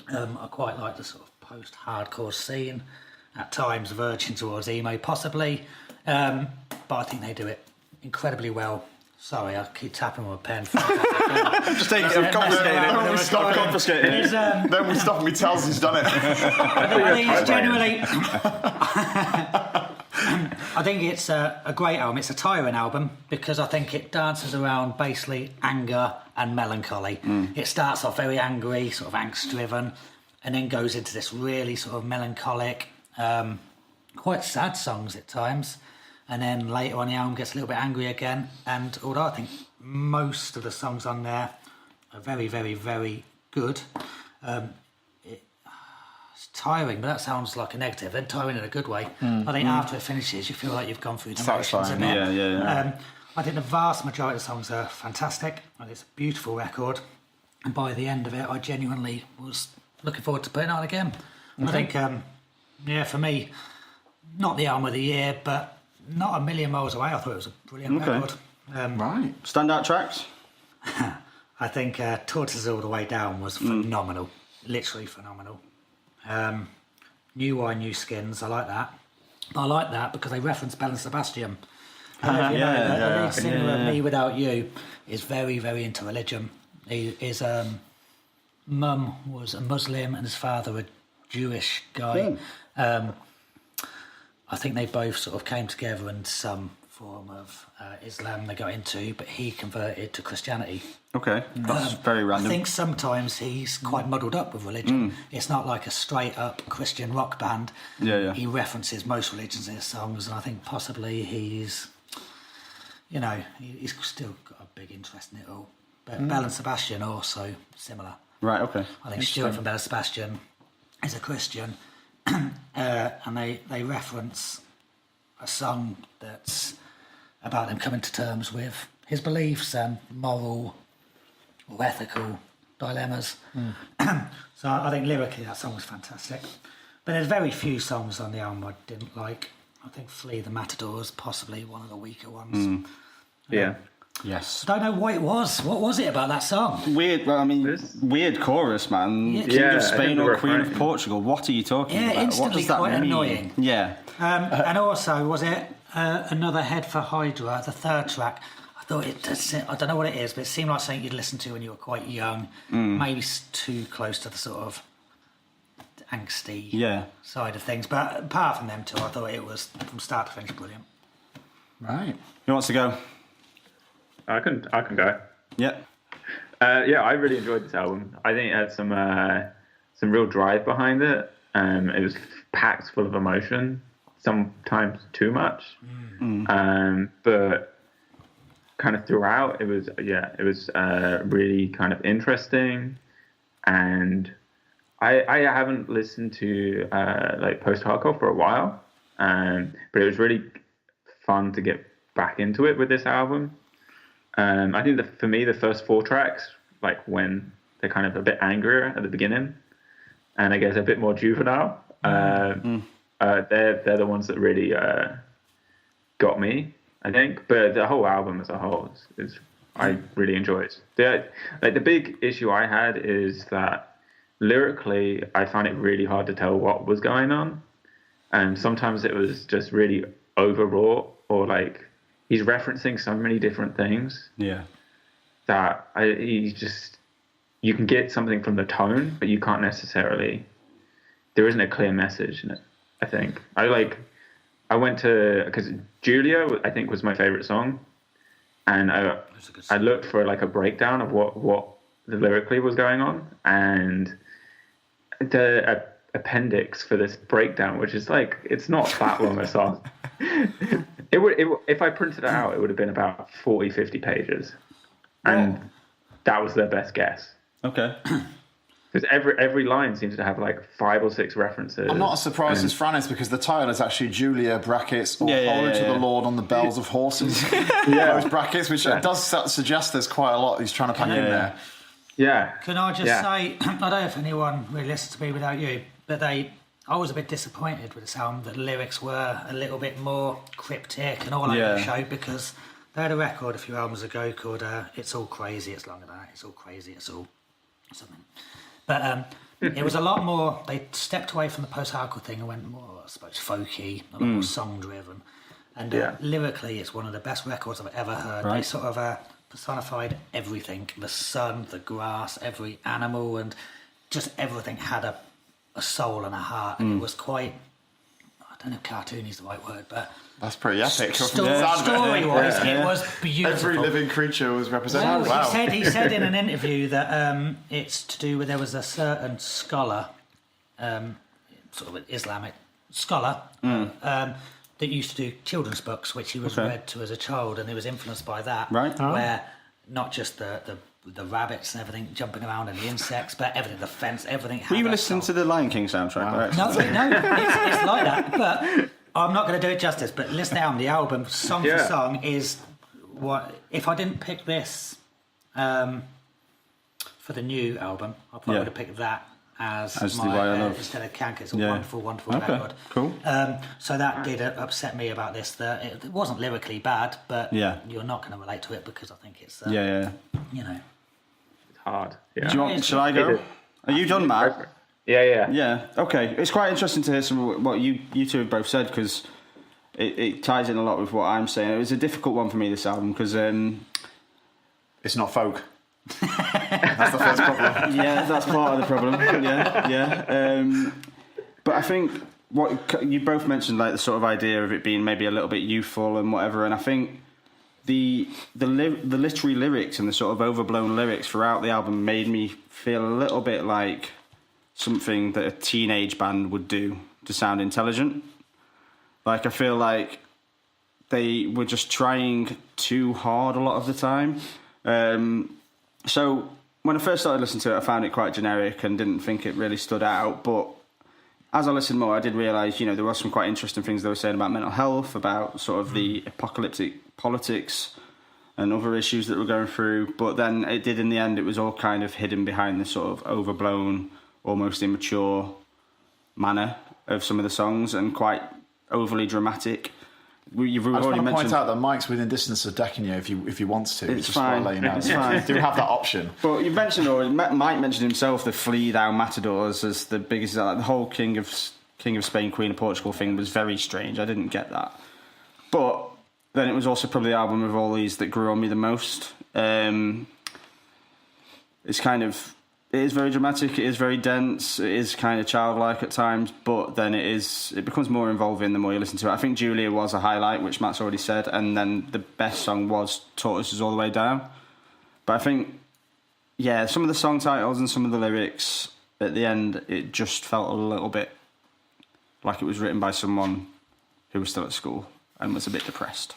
I quite like the sort of post-hardcore scene, at times verging towards emo possibly, but I think they do it incredibly well. Sorry, I keep tapping with a pen. Just take it. I'm confiscating it. Stop confiscating it. Then we stop and he tells he's done it. I think it's generally... I think it's a great album. It's a tiring album because I think it dances around basically anger and melancholy. It starts off very angry, sort of angst-driven, and then goes into this really sort of melancholic, quite sad songs at times. And then later on the album gets a little bit angry again. And although I think most of the songs on there are very, very, very good, it's tiring, but that sounds like a negative. And tiring in a good way. I think after it finishes, you feel like you've gone through the motions a bit. Yeah. I think the vast majority of the songs are fantastic, and it's a beautiful record. And by the end of it, I genuinely was looking forward to putting it on again. I think, for me, not the album of the year, but not a million miles away. I thought it was a brilliant record. Right. Standout tracks? I think Tortoise All the Way Down was phenomenal. Literally phenomenal. New Wine, New Skins, I like that. But I like that because they reference Belle and Sebastian. The lead singer of Me Without You is very, very into religion. His mum was a Muslim and his father a Jewish guy. I think they both sort of came together in some form of Islam they got into, but he converted to Christianity. Okay, that's very random. I think sometimes he's quite muddled up with religion. It's not like a straight up Christian rock band. Yeah. He references most religions in his songs, and I think possibly he's still got a big interest in it all. But Belle and Sebastian also similar. Right, okay. I think Stuart from Belle and Sebastian is a Christian, and they reference a song that's about them coming to terms with his beliefs and moral or ethical dilemmas. So I think lyrically that song was fantastic. But there's very few songs on the album I didn't like. I think Flee the Matador is possibly one of the weaker ones. Yeah. Yes. I don't know what it was. What was it about that song? Weird, well, I mean, weird chorus, man. King of Spain or Queen of Portugal. What are you talking about? What Instantly does that quite mean? annoying. Yeah. And also, was it Another Head for Hydra, the third track? I thought I don't know what it is, but it seemed like something you'd listen to when you were quite young. Maybe too close to the sort of angsty side of things. But apart from them two, I thought it was, from start to finish, brilliant. Right. Who wants to go? I can go. Yeah. I really enjoyed this album. I think it had some real drive behind it. It was packed full of emotion, sometimes too much. But kind of throughout, it was really kind of interesting. And I haven't listened to like post-hardcore for a while, but it was really fun to get back into it with this album. I think for me, the first 4 tracks, like when they're kind of a bit angrier at the beginning, and I guess a bit more juvenile, they're the ones that really got me, I think. But the whole album as a whole is I really enjoy it. The big issue I had is that lyrically, I found it really hard to tell what was going on, and sometimes it was just really overwrought, or like he's referencing so many different things. Yeah. That you can get something from the tone, but you can't necessarily. There isn't a clear message in it. I think I went to, because Julia I think was my favorite song, and I looked for like a breakdown of what the lyrically was going on, and the appendix for this breakdown, which is like, it's not that long a song. It would if I printed it out, it would have been about 40-50 pages, and that was their best guess. Okay. Because every line seems to have like 5 or 6 references. I'm not as surprised as Fran is, because the title is actually Julia brackets or Holy to the Lord on the bells of horses. Those brackets, which does suggest there's quite a lot he's trying to pack in there. Yeah. Can I just say, I don't know if anyone really listens to Me Without You, but I was a bit disappointed with this album that the lyrics were a little bit more cryptic and all over the show, because they had a record a few albums ago called It's All Crazy, It's Longer Than That, It's All Crazy, It's All something. But it was a lot more, they stepped away from the post-hardcore thing and went more, I suppose, folky, a lot more song-driven. And lyrically, it's one of the best records I've ever heard. Right. They sort of personified everything, the sun, the grass, every animal, and just everything had a soul and a heart, and it was quite, I don't know if cartoony is the right word, but that's pretty epic. Story-wise, it was beautiful. Every living creature was represented. Well, he said in an interview that it's to do with, there was a certain scholar, sort of an Islamic scholar, that used to do children's books, which he was read to as a child, and he was influenced by that, where not just the rabbits and everything jumping around and the insects, but everything, the fence, everything. Were you listening to the Lion King soundtrack? No, it's like that, but I'm not going to do it justice. But listen down, the album, song for song, is what if I didn't pick this for the new album? I probably would have picked that as my Why I Love instead of Kank. It's a wonderful record. Cool. So that did upset me about this. That it wasn't lyrically bad, but you're not going to relate to it because I think it's you know, it's hard. Yeah. Do you want? Shall I go? Are you done, Matt? Yeah. Okay. It's quite interesting to hear some of what you two have both said because it ties in a lot with what I'm saying. It was a difficult one for me, this album, because it's not folk. That's the first problem. Yeah, that's part of the problem. Yeah. But I think what you both mentioned, like the sort of idea of it being maybe a little bit youthful and whatever, and I think the literary lyrics and the sort of overblown lyrics throughout the album made me feel a little bit like something that a teenage band would do to sound intelligent. Like, I feel like they were just trying too hard a lot of the time. So when I first started listening to it, I found it quite generic and didn't think it really stood out. But as I listened more, I did realise, there were some quite interesting things they were saying about mental health, about sort of the apocalyptic politics and other issues that we're going through. But then it did, in the end, it was all kind of hidden behind this sort of overblown, almost immature manner of some of the songs and quite overly dramatic. You've I just already want to mentioned... point out that Mike's within distance of decking you if he wants to. It's fine. It's fine. Do have that option. But you mentioned, or Mike mentioned himself, the Flee Thou Matadors as the biggest. Like, the whole King of Spain, Queen of Portugal thing was very strange. I didn't get that. But then it was also probably the album of all these that grew on me the most. It's kind of... It is very dramatic, it is very dense, it is kind of childlike at times, but then it becomes more involving the more you listen to it. I think Julia was a highlight, which Matt's already said, and then the best song was Tortoises All the Way Down. But I think, some of the song titles and some of the lyrics, at the end, it just felt a little bit like it was written by someone who was still at school and was a bit depressed.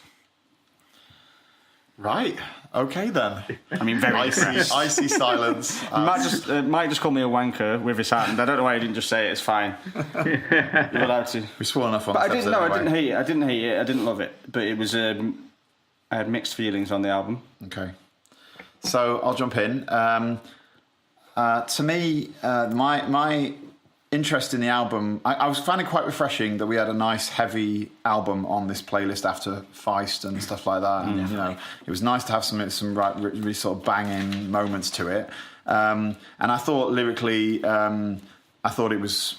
Right. Okay then. I mean, very icy silence. Mike just called me a wanker with his hand. I don't know why he didn't just say it. It's fine. You're allowed to. We swore enough on. But I didn't hate it. I didn't love it. But it was. I had mixed feelings on the album. Okay. So I'll jump in. To me, my interest in the album, I was finding it quite refreshing that we had a nice heavy album on this playlist after Feist and stuff like that. And it was nice to have some really sort of banging moments to it. And I thought lyrically, I thought it was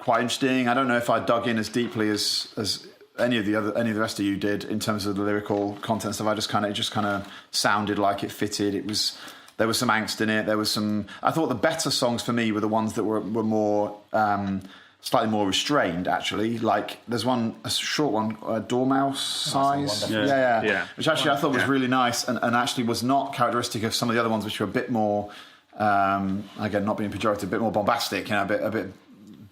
quite interesting. I don't know if I dug in as deeply as any of the rest of you did in terms of the lyrical content stuff. It just kind of sounded like it fitted. There was some angst in it. There was some... I thought the better songs for me were the ones that were more... slightly more restrained, actually. Like, there's a short one, Dormouse Size. Yeah. Which actually I thought was really nice and actually was not characteristic of some of the other ones, which were a bit more... again, not being pejorative, a bit more bombastic, a bit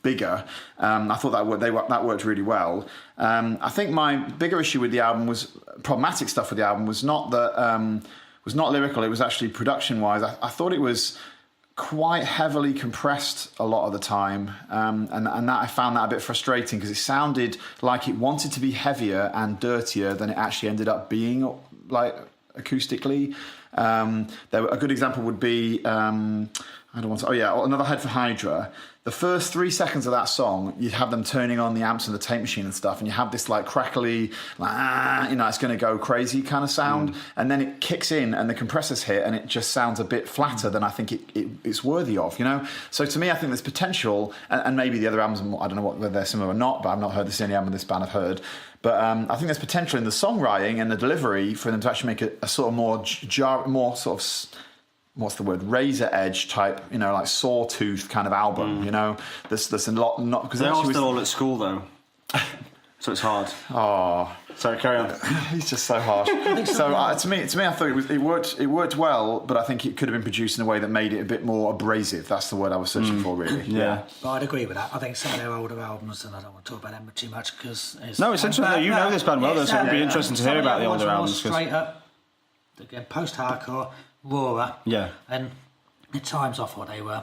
bigger. I thought that worked really well. I think my bigger issue with the album was... Problematic stuff with the album was not that... was not lyrical, it was actually production-wise. I thought it was quite heavily compressed a lot of the time, and that I found that a bit frustrating because it sounded like it wanted to be heavier and dirtier than it actually ended up being, like, acoustically. A good example would be... Another Head for Hydra. The first 3 seconds of that song, you'd have them turning on the amps and the tape machine and stuff, and you have this like crackly, it's going to go crazy kind of sound, and then it kicks in and the compressors hit, and it just sounds a bit flatter than I think it's worthy of, So to me, I think there's potential, and maybe the other albums, I don't know whether they're similar or not, but I've not heard this any album of this band I've heard. But I think there's potential in the songwriting and the delivery for them to actually make a sort of more sort of... what's the word? Razor edge type, like sawtooth kind of album. There's a lot not because they're all still all at school though, so it's hard. Oh, sorry, carry on. He's just so harsh. To me, I thought it worked well, but I think it could have been produced in a way that made it a bit more abrasive. That's the word I was searching for, really. Yeah. But I'd agree with that. I think some of their older albums, and I don't want to talk about them too much because it's interesting. You know this band well, so it'd be interesting to hear about the older albums. Straight up, again, post-hardcore. Rawer, yeah, and at times I thought they were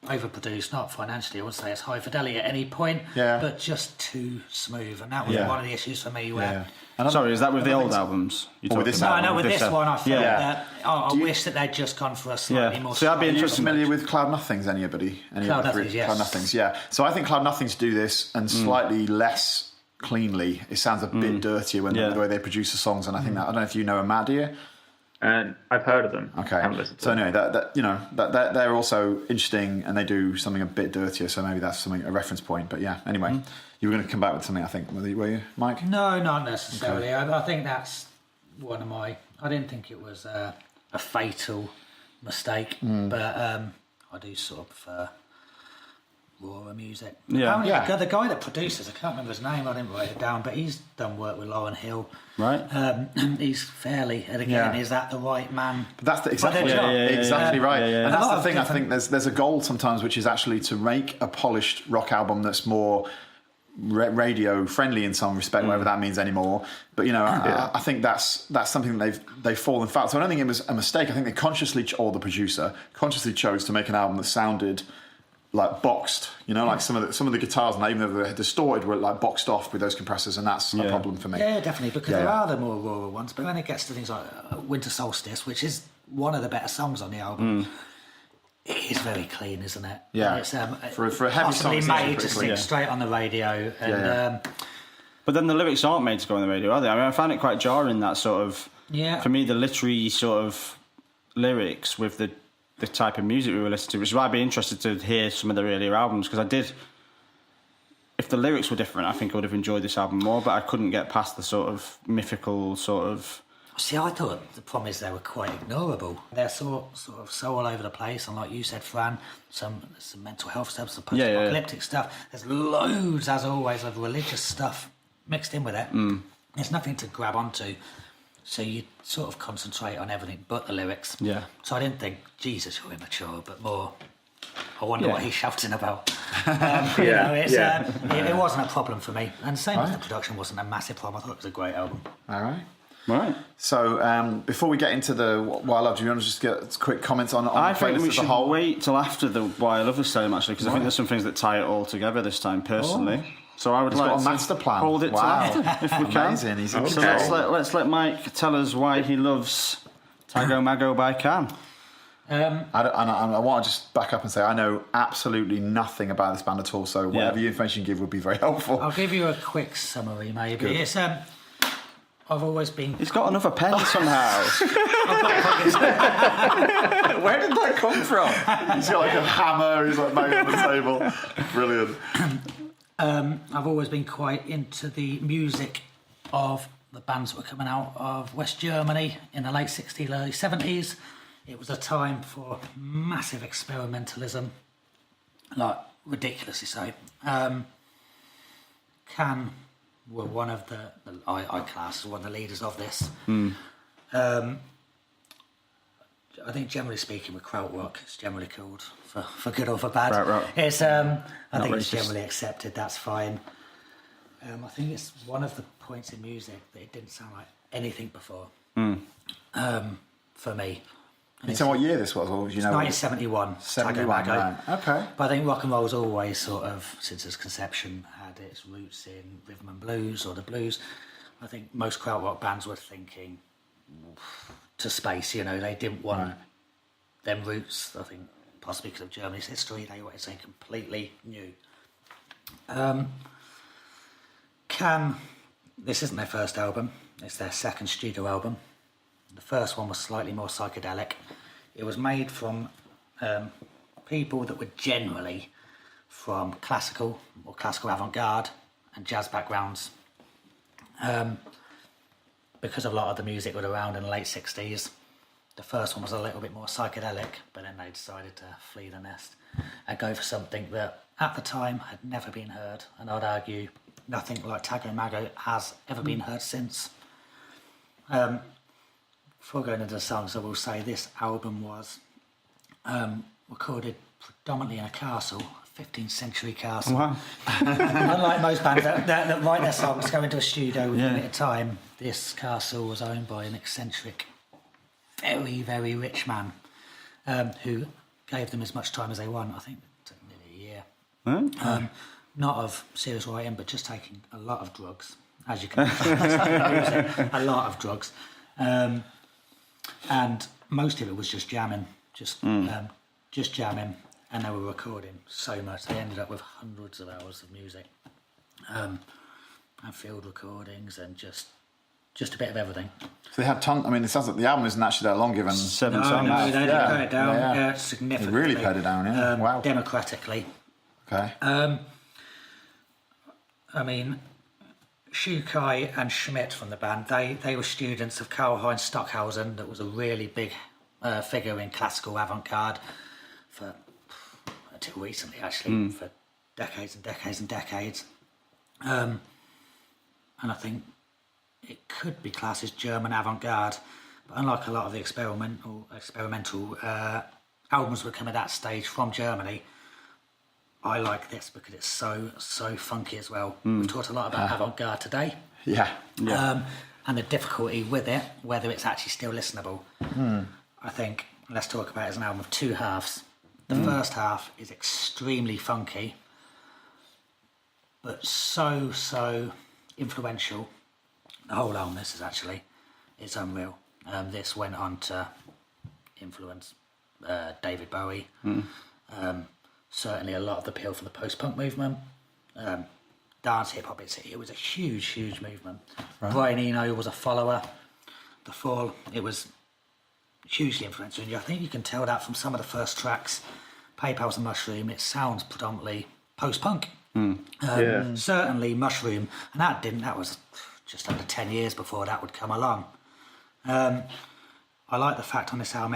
overproduced, not financially, I wouldn't say it's high fidelity at any point, but just too smooth. And that was one of the issues for me where... Sorry, is that with the old albums? With this album? No, with this one, I felt that I wish that they'd just gone for a slightly more... So I'd be Are you interested. familiar with Cloud Nothings, anybody? Cloud Nothings, yes. Cloud Nothings, yeah. So I think Cloud Nothings do this and slightly less cleanly. It sounds a bit dirtier when the way they produce the songs, and I think that, I don't know if you know Matt, do you? And I've heard of them. Okay. Haven't listened to So them. anyway, that they're also interesting, and they do something a bit dirtier. So maybe that's a reference point. But yeah, anyway, you were going to come back with something, I think, were you, Mike? No, not necessarily. Okay. I think that's one of my... I didn't think it was a fatal mistake, but I do sort of prefer rawer music. Yeah. The guy that produces, I can't remember his name, I didn't write it down, but he's done work with Lauryn Hill. Right. He's fairly, and again, is that the right man? That's exactly right. And that's the thing. I think there's a goal sometimes, which is actually to make a polished rock album that's more radio friendly in some respect, whatever that means anymore. But I think that's something that they've fallen foul. So I don't think it was a mistake. I think they consciously, or the producer consciously, chose to make an album that sounded like boxed, like some of the guitars, and even though they're distorted, were like boxed off with those compressors, and that's a problem for me. Yeah, definitely, because there are the more raw ones, but when it gets to things like Winter Solstice, which is one of the better songs on the album, it is very clean, isn't it? Yeah, it's for a heavy song, possibly made to sing straight on the radio. And, but then the lyrics aren't made to go on the radio, are they? I mean, I found it quite jarring, that sort of... Yeah. For me, the literary sort of lyrics with the type of music we were listening to, which is why I'd be interested to hear some of the earlier albums, because I did... If the lyrics were different, I think I would have enjoyed this album more, but I couldn't get past the sort of mythical sort of... See, I thought the problem is they were quite ignorable. They're sort of so all over the place, and like you said, Fran, some mental health stuff, some post-apocalyptic stuff. There's loads, as always, of religious stuff mixed in with it. There's nothing to grab onto, so you sort of concentrate on everything but the lyrics. Yeah. So I didn't think, Jesus, you're immature, but more, I wonder what he's shouting about. It wasn't a problem for me. And same as the production wasn't a massive problem. I thought it was a great album. All right. Right. So before we get into the Why I Love, do you want to just get quick comments on I the think playlist we as a should whole? wait till after the Why I Love This time, actually, because I think there's some things that tie it all together this time, personally. So I would like got a to master plan. hold it till after, if we can. Amazing. He's So let's let Mike tell us why he loves Tago Mago by Can. I want to just back up and say I know absolutely nothing about this band at all, so whatever information you give would be very helpful. I'll give you a quick summary, maybe. Good. It's I've always been... He's got another pen somehow. Where did that come from? He's got like a hammer, he's like banging on the table. Brilliant. I've always been quite into the music of the bands that were coming out of West Germany in the late 60s, early 70s. It was a time for massive experimentalism, like ridiculously so. Can were one of the I class as one of the leaders of this. I think generally speaking with krautrock, it's generally called for good or for bad. Krautrock. It's I think racist. it's generally accepted. That's fine. I think it's one of the points in music that it didn't sound like anything before. For me. Can you tell what year this was? Or, you know, 1971. 71, Tago Mago. right. Okay. But I think rock and roll's always sort of, since its conception, had its roots in rhythm and blues or the blues. I think most krautrock bands were thinking to space, they didn't want them roots, I think, possibly because of Germany's history, they wanted something completely new. Can, this isn't their first album, it's their second studio album. The first one was slightly more psychedelic. It was made from people that were generally from classical or classical avant-garde and jazz backgrounds. Because a lot of the music was around in the late 60s, the first one was a little bit more psychedelic, but then they decided to flee the nest and go for something that at the time had never been heard, and I'd argue nothing like Tago Mago has ever been heard since. Before going into the songs, I will say this album was recorded predominantly in a castle, a 15th century castle. Wow. Unlike most bands that write their songs, go into a studio with limited time, this castle was owned by an eccentric, very, very rich man who gave them as much time as they want. I think year. Huh? Not of serious writing, but just taking a lot of drugs, as you can imagine. A lot of drugs. And most of it was just jamming, just jamming, and they were recording so much. They ended up with hundreds of hours of music, and field recordings, and just a bit of everything. So they had tons. I mean, it sounds like the album isn't actually that long, given 7 No, songs. they didn't pare it down Yeah. significantly. They really pared it down, yeah. Wow. Democratically. Okay. I mean, Shukai and Schmidt from the band, they were students of Karl-Heinz Stockhausen, that was a really big figure in classical avant-garde until recently, actually, for decades and decades and decades. And I think it could be classed as German avant-garde, but unlike a lot of the experimental albums that come at that stage from Germany, I like this because it's so funky as well. We've talked a lot about avant-garde today. Yeah. And the difficulty with it, whether it's actually still listenable. I think, let's talk about it as an album of two halves. The first half is extremely funky, but so influential. The whole album, this is actually, it's unreal. This went on to influence David Bowie. Certainly a lot of the appeal for the post-punk movement. Dance hip-hop, it was a huge movement. Right. Brian Eno was a follower. The Fall, it was hugely influential. And I think you can tell that from some of the first tracks. PayPal's and Mushroom, it sounds predominantly post-punk. Certainly Mushroom, and that was just under 10 years before that would come along. I like the fact on this album,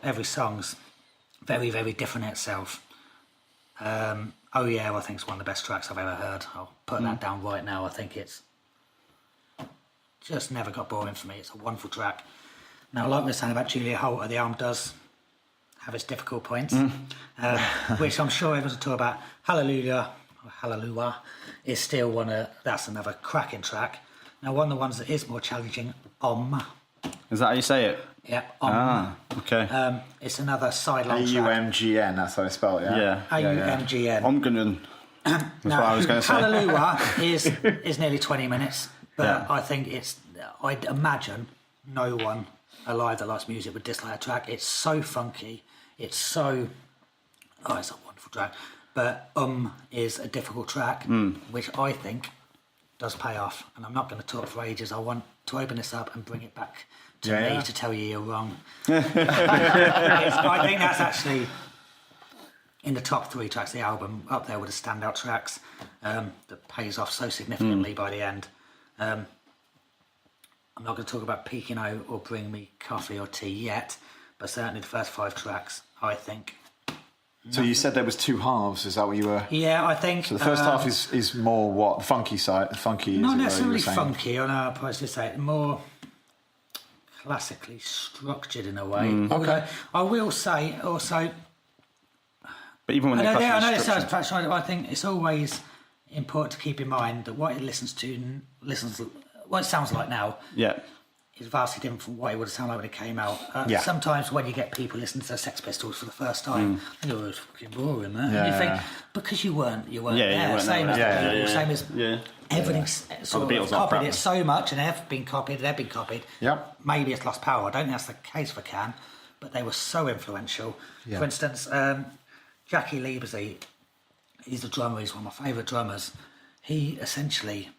every song's very, very different in itself. Oh Yeah, I think it's one of the best tracks I've ever heard. I'll put that down right now. I think it's just never got boring for me. It's a wonderful track. Now, like we were saying about Julia Holter, the album does have its difficult points, which I'm sure everyone's talk about. Hallelujah is still that's another cracking track. Now, one of the ones that is more challenging, Is that how you say it? Yeah, Okay. it's another sideline track. AUMGN, that's how I spell it, yeah. AUMGN. Omgren. That's what I was going to say. Hallelujah is nearly 20 minutes, but I think I'd imagine no one alive that likes music would dislike a track. It's so funky. It's a wonderful track. But is a difficult track, which I think does pay off. And I'm not going to talk for ages. I want to open this up and bring it back to me to tell you you're wrong. I think that's actually in the top 3 tracks of the album, up there with the standout tracks, that pays off so significantly by the end. I'm not going to talk about Peeking Out or Bring Me Coffee or Tea yet, but certainly the first 5 tracks, I think. So you said there was 2 halves, is that what you were... Yeah, I think... So the first half is more what? Funky side? Funky is not necessarily funky, I know I'll probably say it, more classically structured in a way. Okay. I will say also... But even when I know it sounds perhaps right, I think it's always important to keep in mind that what it what it sounds like now is vastly different from what it would have sounded like when it came out. Sometimes when you get people listening to the Sex Pistols for the first time, they go, it's fucking boring, man. And you think, because you weren't there. Same as everything's sort of copied it so much, and they've been copied. Yep. Maybe it's lost power. I don't think that's the case for Can, but they were so influential. For instance, Jackie Liebersy, he's a drummer, he's one of my favourite drummers. He essentially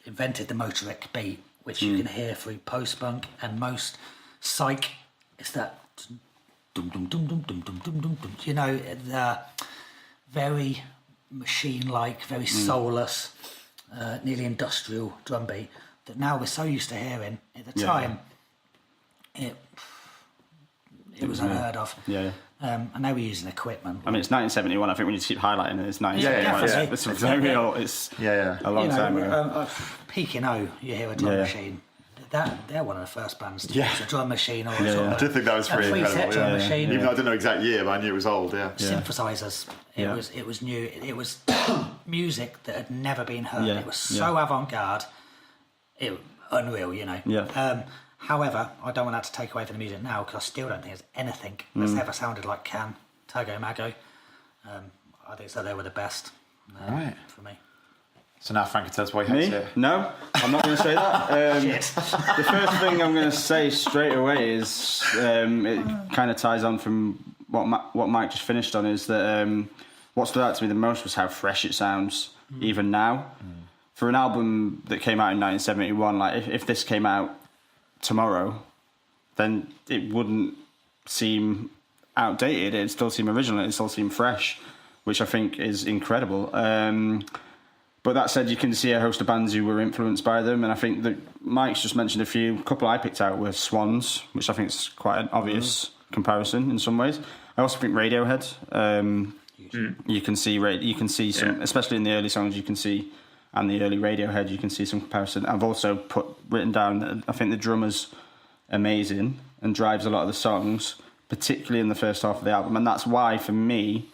invented the motoric beat, which you can hear through post-punk and most psych. It's that dum dum dum dum dum dum dum dum dum. You know, the very machine-like, very soulless, nearly industrial drum beat that now we're so used to hearing. At the time, it was unheard of. And they were using equipment. I mean, it's 1971. I think we need to keep highlighting it. It's 1971. It's very real. It's a long time ago. Peeking O, you hear a drum machine. They're one of the first bands to use a drum machine or I did think that was pretty incredible. Drum machine. Even though I didn't know exact year, but I knew it was old. Synthesizers. It was new. It was music that had never been heard. It was so avant-garde. Unreal, you know. However, I don't want that to take away from the music now, because I still don't think there's anything that's ever sounded like Can, Tago, Mago. I think so. They were the best Right. for me. So now Frank can tell us why he hates Me? it. No, I'm not going to say that. Shit. The first thing I'm going to say straight away is it kind of ties on from what Mike just finished on, is that what stood out to me the most was how fresh it sounds, even now. For an album that came out in 1971, like if this came out tomorrow, then it wouldn't seem outdated. It'd still seem original. It'd still seem fresh, which I think is incredible. But that said, you can see a host of bands who were influenced by them, and I think that Mike's just mentioned a few. A couple I picked out were Swans, which I think is quite an obvious comparison in some ways. I also think Radiohead. You can see some, especially in the early songs, you can see, and the early Radiohead, you can see some comparison. I've also written down that I think the drummer's amazing and drives a lot of the songs, particularly in the first half of the album, and that's why, for me,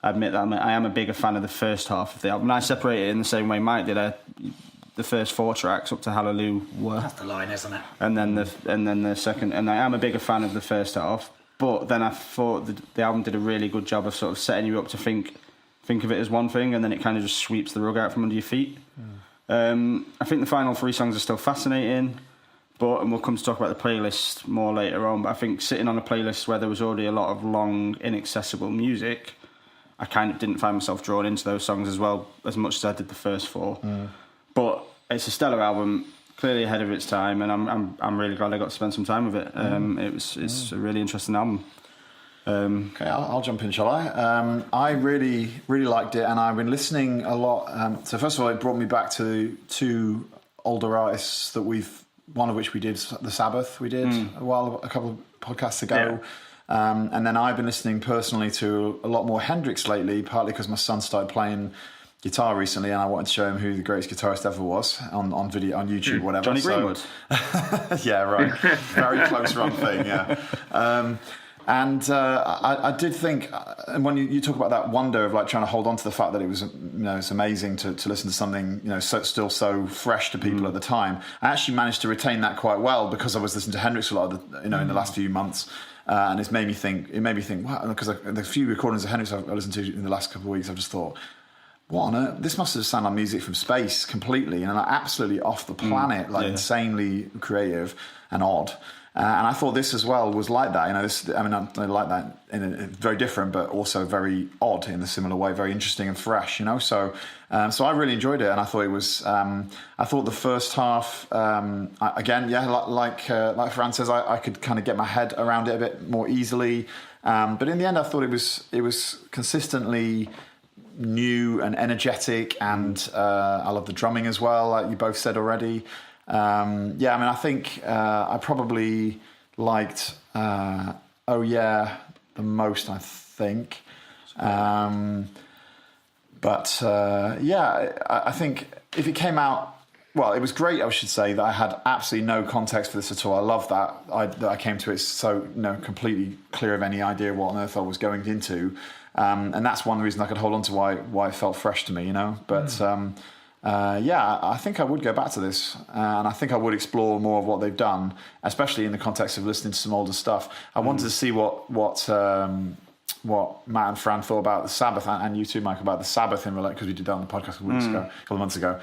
I admit that I am a bigger fan of the first half of the album. And I separate it in the same way Mike did. The first 4 tracks up to Hallelujah, That's the line, isn't it? and then the second. And I am a bigger fan of the first half. But then I thought the album did a really good job of sort of setting you up to think of it as one thing, and then it kind of just sweeps the rug out from under your feet. I think the final 3 songs are still fascinating. And we'll come to talk about the playlist more later on. But I think sitting on a playlist where there was already a lot of long, inaccessible music, I kind of didn't find myself drawn into those songs as well as much as I did the first 4. But it's a stellar album, clearly ahead of its time, and I'm really glad I got to spend some time with it. It's a really interesting album. Okay, I'll jump in, shall I? I really, really liked it, and I've been listening a lot. So first of all, it brought me back to 2 older artists that one of which we did, The Sabbath, we did a couple of podcasts ago. Yeah. And then I've been listening personally to a lot more Hendrix lately, partly because my son started playing guitar recently, and I wanted to show him who the greatest guitarist ever was on video, on YouTube, whatever. Johnny Greenwood. Yeah, right. Very close run thing. Yeah. I did think, and when you talk about that wonder of like trying to hold on to the fact that it was, it's amazing to listen to something, still so fresh to people at the time. I actually managed to retain that quite well because I was listening to Hendrix a lot, in the last few months. And it made me think, wow, because the few recordings of Hendrix I've listened to in the last couple of weeks, I've just thought, what on earth? This must have sounded like music from space completely, and like absolutely off the planet, insanely creative and odd. And I thought this as well was like that. I like that in very different, but also very odd in a similar way, very interesting and fresh. So I really enjoyed it, and I thought it was. I thought the first half, like Fran says, I could kind of get my head around it a bit more easily. But in the end, I thought it was consistently new and energetic, and I love the drumming as well, like you both said already. I think I probably liked Oh Yeah the most, I think. I think if it came out, well, it was great, I should say, that I had absolutely no context for this at all. I love that I came to it so completely clear of any idea what on earth I was going into. And that's one reason I could hold on to why it felt fresh to me, But I think I would go back to this, and I think I would explore more of what they've done, especially in the context of listening to some older stuff. I wanted to see what Matt and Fran thought about the Sabbath, and you too, Mike, about the Sabbath in relation, because we did that on the podcast a couple of months ago.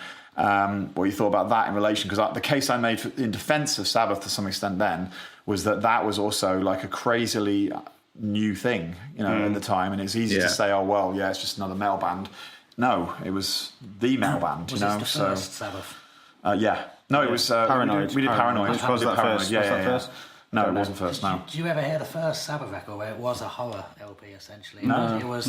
What you thought about that in relation, because the case I made in defence of Sabbath to some extent then was that was also like a crazily new thing, at the time, and it's easy to say, oh well, yeah, it's just another metal band. No, it was the metal band, Was this the first Sabbath? No, it was Paranoid. We did Paranoid. Was that first? First? No, it wasn't first. No. Did you ever hear the first Sabbath record where it was a horror LP essentially? No. It was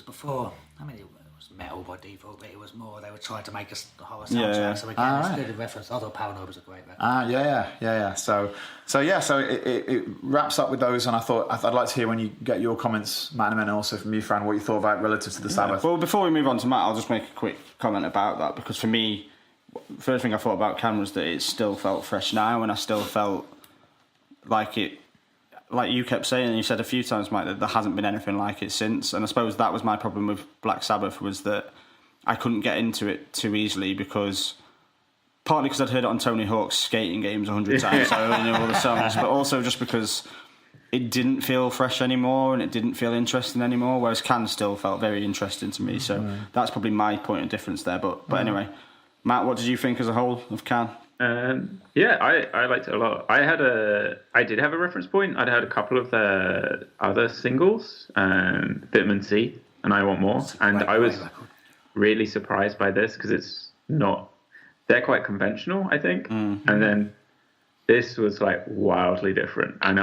before. It was metal by default, but it was more. They were trying to make a horror soundtrack. So again, it's a good reference. I thought Paranoid was a great record. Yeah. So it wraps up with those, and I thought I'd like to hear when you get your comments, Matt, and also from you, Fran, what you thought about relative to the Sabbath. Well, before we move on to Matt, I'll just make a quick comment about that, because for me, first thing I thought about Cam was that it still felt fresh now, and I still felt like it. Like you kept saying, and you said a few times, Mike, that there hasn't been anything like it since. And I suppose that was my problem with Black Sabbath, was that I couldn't get into it too easily, partly because I'd heard it on Tony Hawk's skating games 100 times, so I only knew all the songs, but also just because it didn't feel fresh anymore and it didn't feel interesting anymore, whereas Can still felt very interesting to me. So that's probably my point of difference there. But anyway, Matt, what did you think as a whole of Can? I liked it a lot. I did have a reference point. I'd heard a couple of their other singles, Vitamin C and I Want More, and I was really surprised by this because it's not. They're quite conventional, I think, and then this was like wildly different. And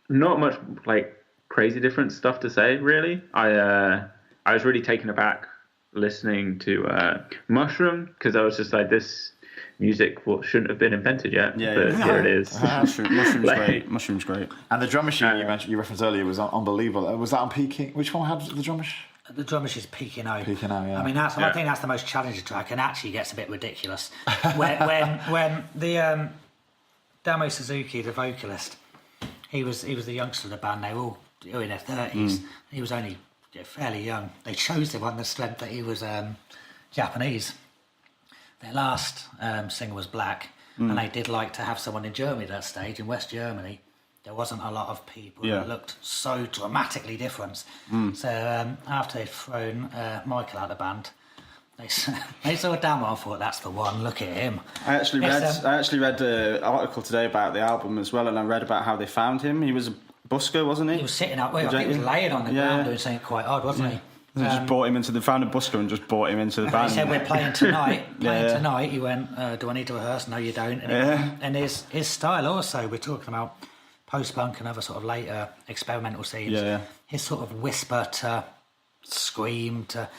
not much like crazy different stuff to say really. I was really taken aback listening to Mushroom because I was just like, this music shouldn't have been invented yet, but here it is. Mushroom's great. Mushroom's great. And the drum machine you referenced earlier was unbelievable. Was that on Peking? Which one had the drum machine? The drum machine's Peking O. Peking O, yeah. I mean, I think that's the most challenging track, and actually gets a bit ridiculous when the Damo Suzuki, the vocalist, he was the youngster of the band. They were all in their 30s. He was only fairly young. They chose him on the strength that he was Japanese. Their last singer was black, and they did like to have someone in Germany at that stage, in West Germany. There wasn't a lot of people that looked so dramatically different. So after they'd thrown Michael out of the band, they saw Damo and thought, that's the one, look at him. I actually read an article today about the album as well, and I read about how they found him. He was a busker, wasn't he? He was sitting up, I think he was laying on the ground doing something quite odd, wasn't he? They just brought him into found a busker and just brought him into the band. He said, we're playing tonight. Tonight. He went, do I need to rehearse? No, you don't. And his style also, we're talking about post-punk and other sort of later experimental scenes. His sort of whisper to scream to,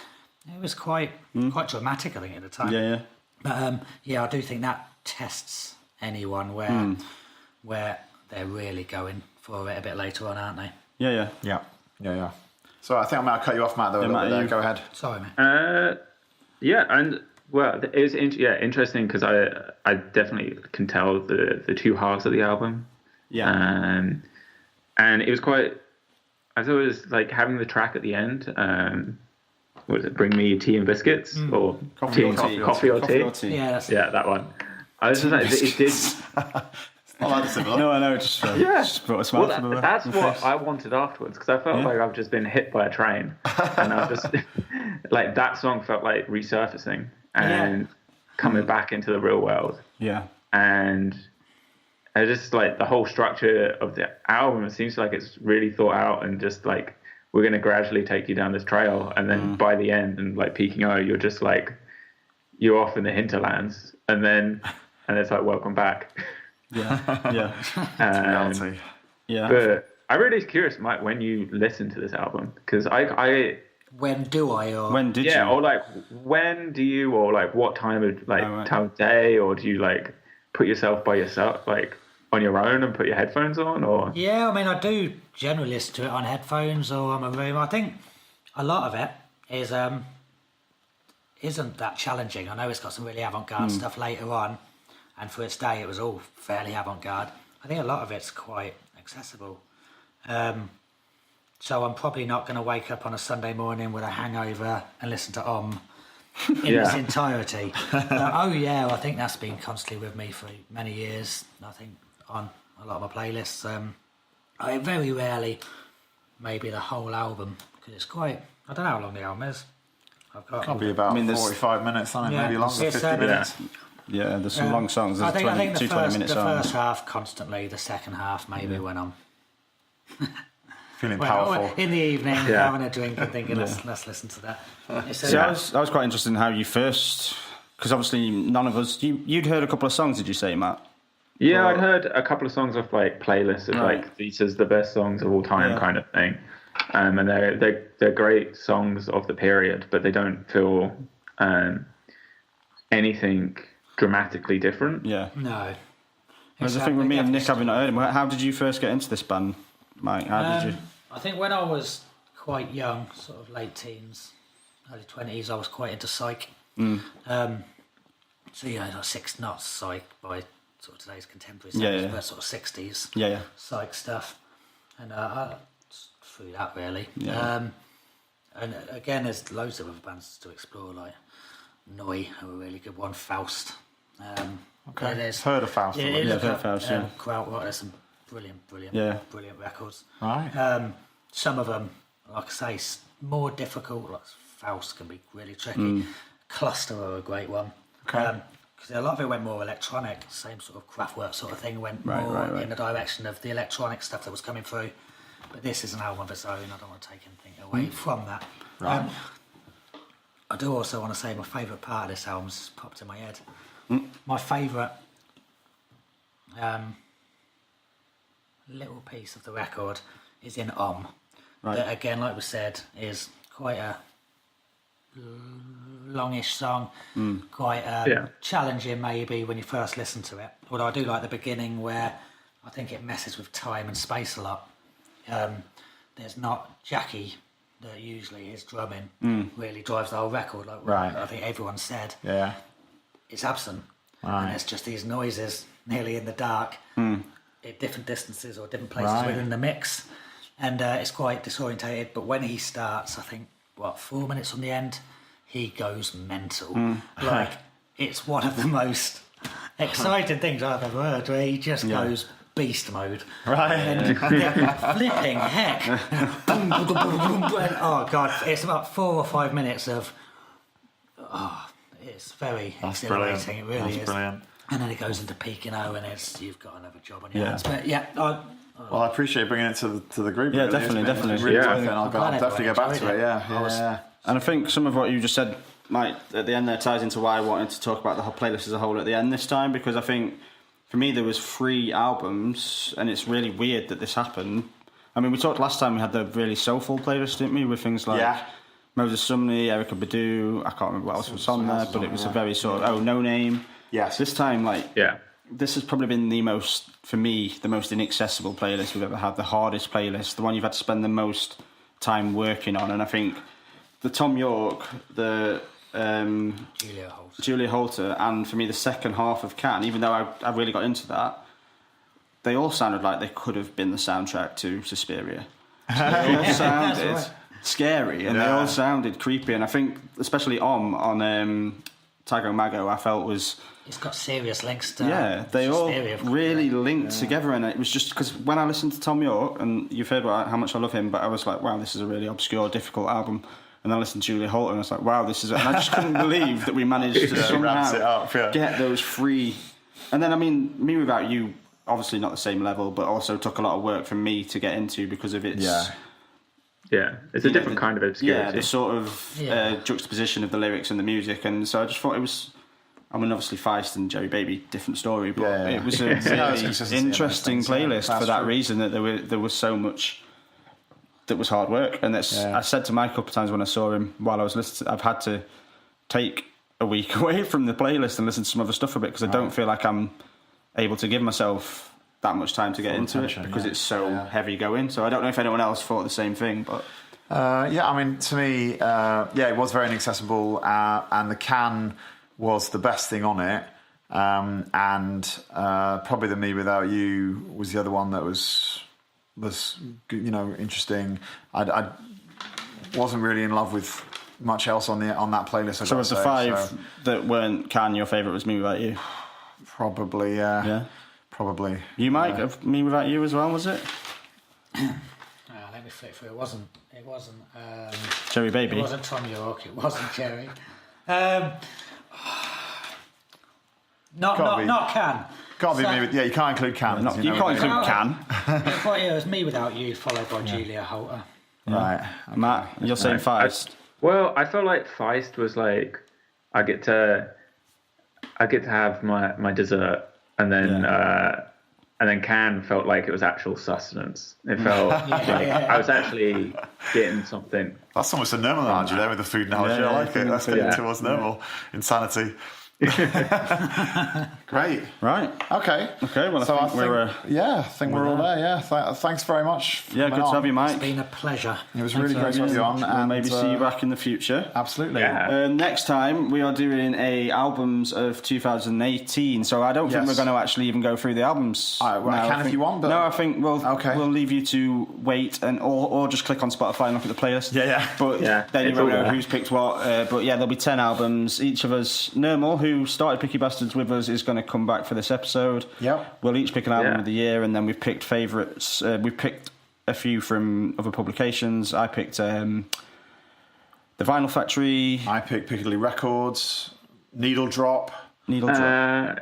it was quite dramatic, I think, at the time. But I do think that tests anyone where they're really going for it a bit later on, aren't they? Yeah. So I think I might cut you off, Matt, though. Matt, go ahead. Sorry, mate. And well, it was interesting because I definitely can tell the two halves of the album. And it was quite. I thought it was like having the track at the end. What was it? Bring me tea and biscuits or coffee or tea. Yeah, that one. I was just like, it did. Not like similar. No, I know. Just brought a smile to the that's what face. I wanted afterwards because I felt like I've just been hit by a train, and I just like that song felt like resurfacing and coming back into the real world. Yeah, and I just like the whole structure of the album. It seems like it's really thought out and just like we're going to gradually take you down this trail, and then by the end and like peaking out, you're just like you're off in the hinterlands, and it's like welcome back. Yeah. Reality. Yeah. But I'm really curious, Mike, when you listen to this album, because when do I or when did you? Yeah, or like when do you, or like what time of time of day, or do you like put yourself by yourself, like on your own, and put your headphones on, or? Yeah, I mean, I do generally listen to it on headphones or on my room. I think a lot of it is isn't that challenging. I know it's got some really avant-garde stuff later on. And for its day, it was all fairly avant-garde. I think a lot of it's quite accessible. So I'm probably not going to wake up on a Sunday morning with a hangover and listen to in its entirety. I think that's been constantly with me for many years. I think on a lot of my playlists. I very rarely, maybe the whole album, because it's quite, I don't know how long the album is. Can't be about 45 minutes, maybe longer, 50 minutes. Yeah, there's some long songs. There's I think the 20-minute songs. first half constantly, the second half maybe when I'm feeling powerful in the evening, having a drink and thinking, let's listen to that. I was quite interested in how you first, because obviously none of us. You'd heard a couple of songs, did you say, Matt? Yeah, I'd heard a couple of songs off like playlists of like these is the best songs of all time kind of thing, and they're great songs of the period, but they don't feel anything dramatically different. Yeah. No. Whereas I think with me and Nick having not heard him, how did you first get into this band, Mike? How did you? I think when I was quite young, sort of late teens, early 20s, I was quite into psych. So not psych by sort of today's contemporary standards, but sort of 60s psych stuff. And through that really. And again, there's loads of other bands to explore, like Noi, a really good one, Feist. Okay. There's Heard of Faust? Yeah, haven't Yeah, you? I've heard Faust, yeah. Krautrock, there's some brilliant records. Right. Some of them, like I say, more difficult. Like Faust can be really tricky. Cluster are a great one. Okay. Because a lot of it went more electronic, same sort of Kraftwerk sort of thing, went more in the direction of the electronic stuff that was coming through. But this is an album of its own. I don't want to take anything away from that. Right. I do also want to say my favourite part of this album's just popped in my head. My favourite little piece of the record is in Om. Right. That again, like we said, is quite a longish song, quite challenging maybe when you first listen to it. Although I do like the beginning where I think it messes with time and space a lot. There's not Jackie that usually is drumming really drives the whole record. Like I think everyone said, it's absent, and it's just these noises nearly in the dark at different distances or different places within the mix, and it's quite disorientated. But when he starts, I think 4 minutes from the end, he goes mental. Like it's one of the most exciting things I've ever heard, where he just goes beast mode. And flipping heck. Boom, boom, boom, boom, boom, and, oh god, it's about 4 or 5 minutes of it's very exhilarating. It really is. Brilliant. And then it goes into peak, and you've got another job on your hands. But well, I appreciate bringing it to the group. Yeah, really. definitely. Really worth it, and I'll definitely go back to it. Yeah. And I think some of what you just said might at the end there ties into why I wanted to talk about the whole playlist as a whole at the end this time, because I think for me there was 3 albums, and it's really weird that this happened. I mean, we talked last time, we had the really soulful playlist, didn't we, with things like Moses Sumney, Erykah Badu, I can't remember what else was on there, but it was a very sort of No Name. Yes. This time, this has probably been the most, for me, the most inaccessible playlist we've ever had, the hardest playlist, the one you've had to spend the most time working on. And I think the Thom Yorke, the Julia Holter, and for me the second half of Can, even though I really got into that, they all sounded like they could have been the soundtrack to Suspiria. They all sounded scary, and they all sounded creepy. And I think, especially on Tago Mago, I felt was... It's got serious links to they all Suspiria, really linked together, and it was just because when I listened to Thom Yorke, and you've heard how much I love him, but I was like, wow, this is a really obscure, difficult album. And then I listened to Julia Holter, and I was like, wow, this is... And I just couldn't believe that we managed to somehow get those 3... And then, I mean, Me Without You, obviously not the same level, but also took a lot of work from me to get into because of its... Yeah, it's a different kind of obscurity. Yeah, the sort of juxtaposition of the lyrics and the music, and so I just thought it was... I mean, obviously Feist and Jerry Baby, different story, but it was a really interesting playlist for that reason, that there was so much that was hard work. And I said to Mike a couple of times when I saw him while I was listening, I've had to take a week away from the playlist and listen to some other stuff a bit, because I don't feel like I'm able to give myself that much time to get into it, because it's so heavy going. So I don't know if anyone else thought the same thing, but... I mean, to me, it was very inaccessible, and the Can was the best thing on it, and probably the Me Without You was the other one that was interesting. I wasn't really in love with much else on that playlist. So of the 5 that weren't Can, your favourite was Me Without You? Probably, yeah. Probably. You, Mike, Me Without You as well, was it? Let me flip through. It wasn't. Jerry Baby. It wasn't Thom Yorke. It wasn't Jerry. Not Can. Can't be Me with... Yeah, you can't include Can. You can't include Can. It was Me Without You, followed by Julia Holter. Right. Matt, you're saying Feist. Well, I felt like Feist was like, I get to have my dessert, and then Can felt like it was actual sustenance. It felt like I was actually getting something. That's almost a normal analogy there with the food analogy. I like it. That's getting towards normal insanity. Great. Right. Okay. Well, I think we're all there. Yeah. Thanks very much. Yeah, good to have you, Mike. It's been a pleasure. It was really great to have you on. We'll maybe see you back in the future. Absolutely. Yeah. Next time we are doing albums of 2018, so I don't think we're going to actually even go through the albums. I can if you want, but no, I think we'll leave you to wait and or just click on Spotify and look at the playlist. Yeah. But then you won't know who's picked what. But yeah, there'll be 10 albums. Each of us, Nirmal, who started Picky Bastards with us, is going to come back for this episode. Yep. We'll each pick an album of the year, and then we've picked favourites. We've picked a few from other publications. I picked The Vinyl Factory. I picked Piccadilly Records, Needle Drop. I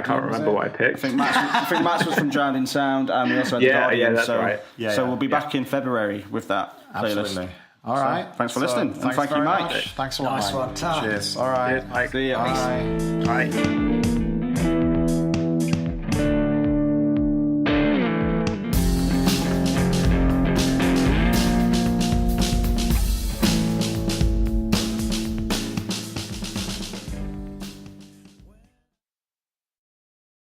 can't remember what I picked. I think Matt's was from Drowned in Sound, and we also had The Guardian. That's right. So we'll be back in February with that playlist. Absolutely. All right. Thanks for listening. And thank you, Mike. Thanks a lot, Nice Mike. one. Cheers. All right. Cheers, Mike. See you. Bye.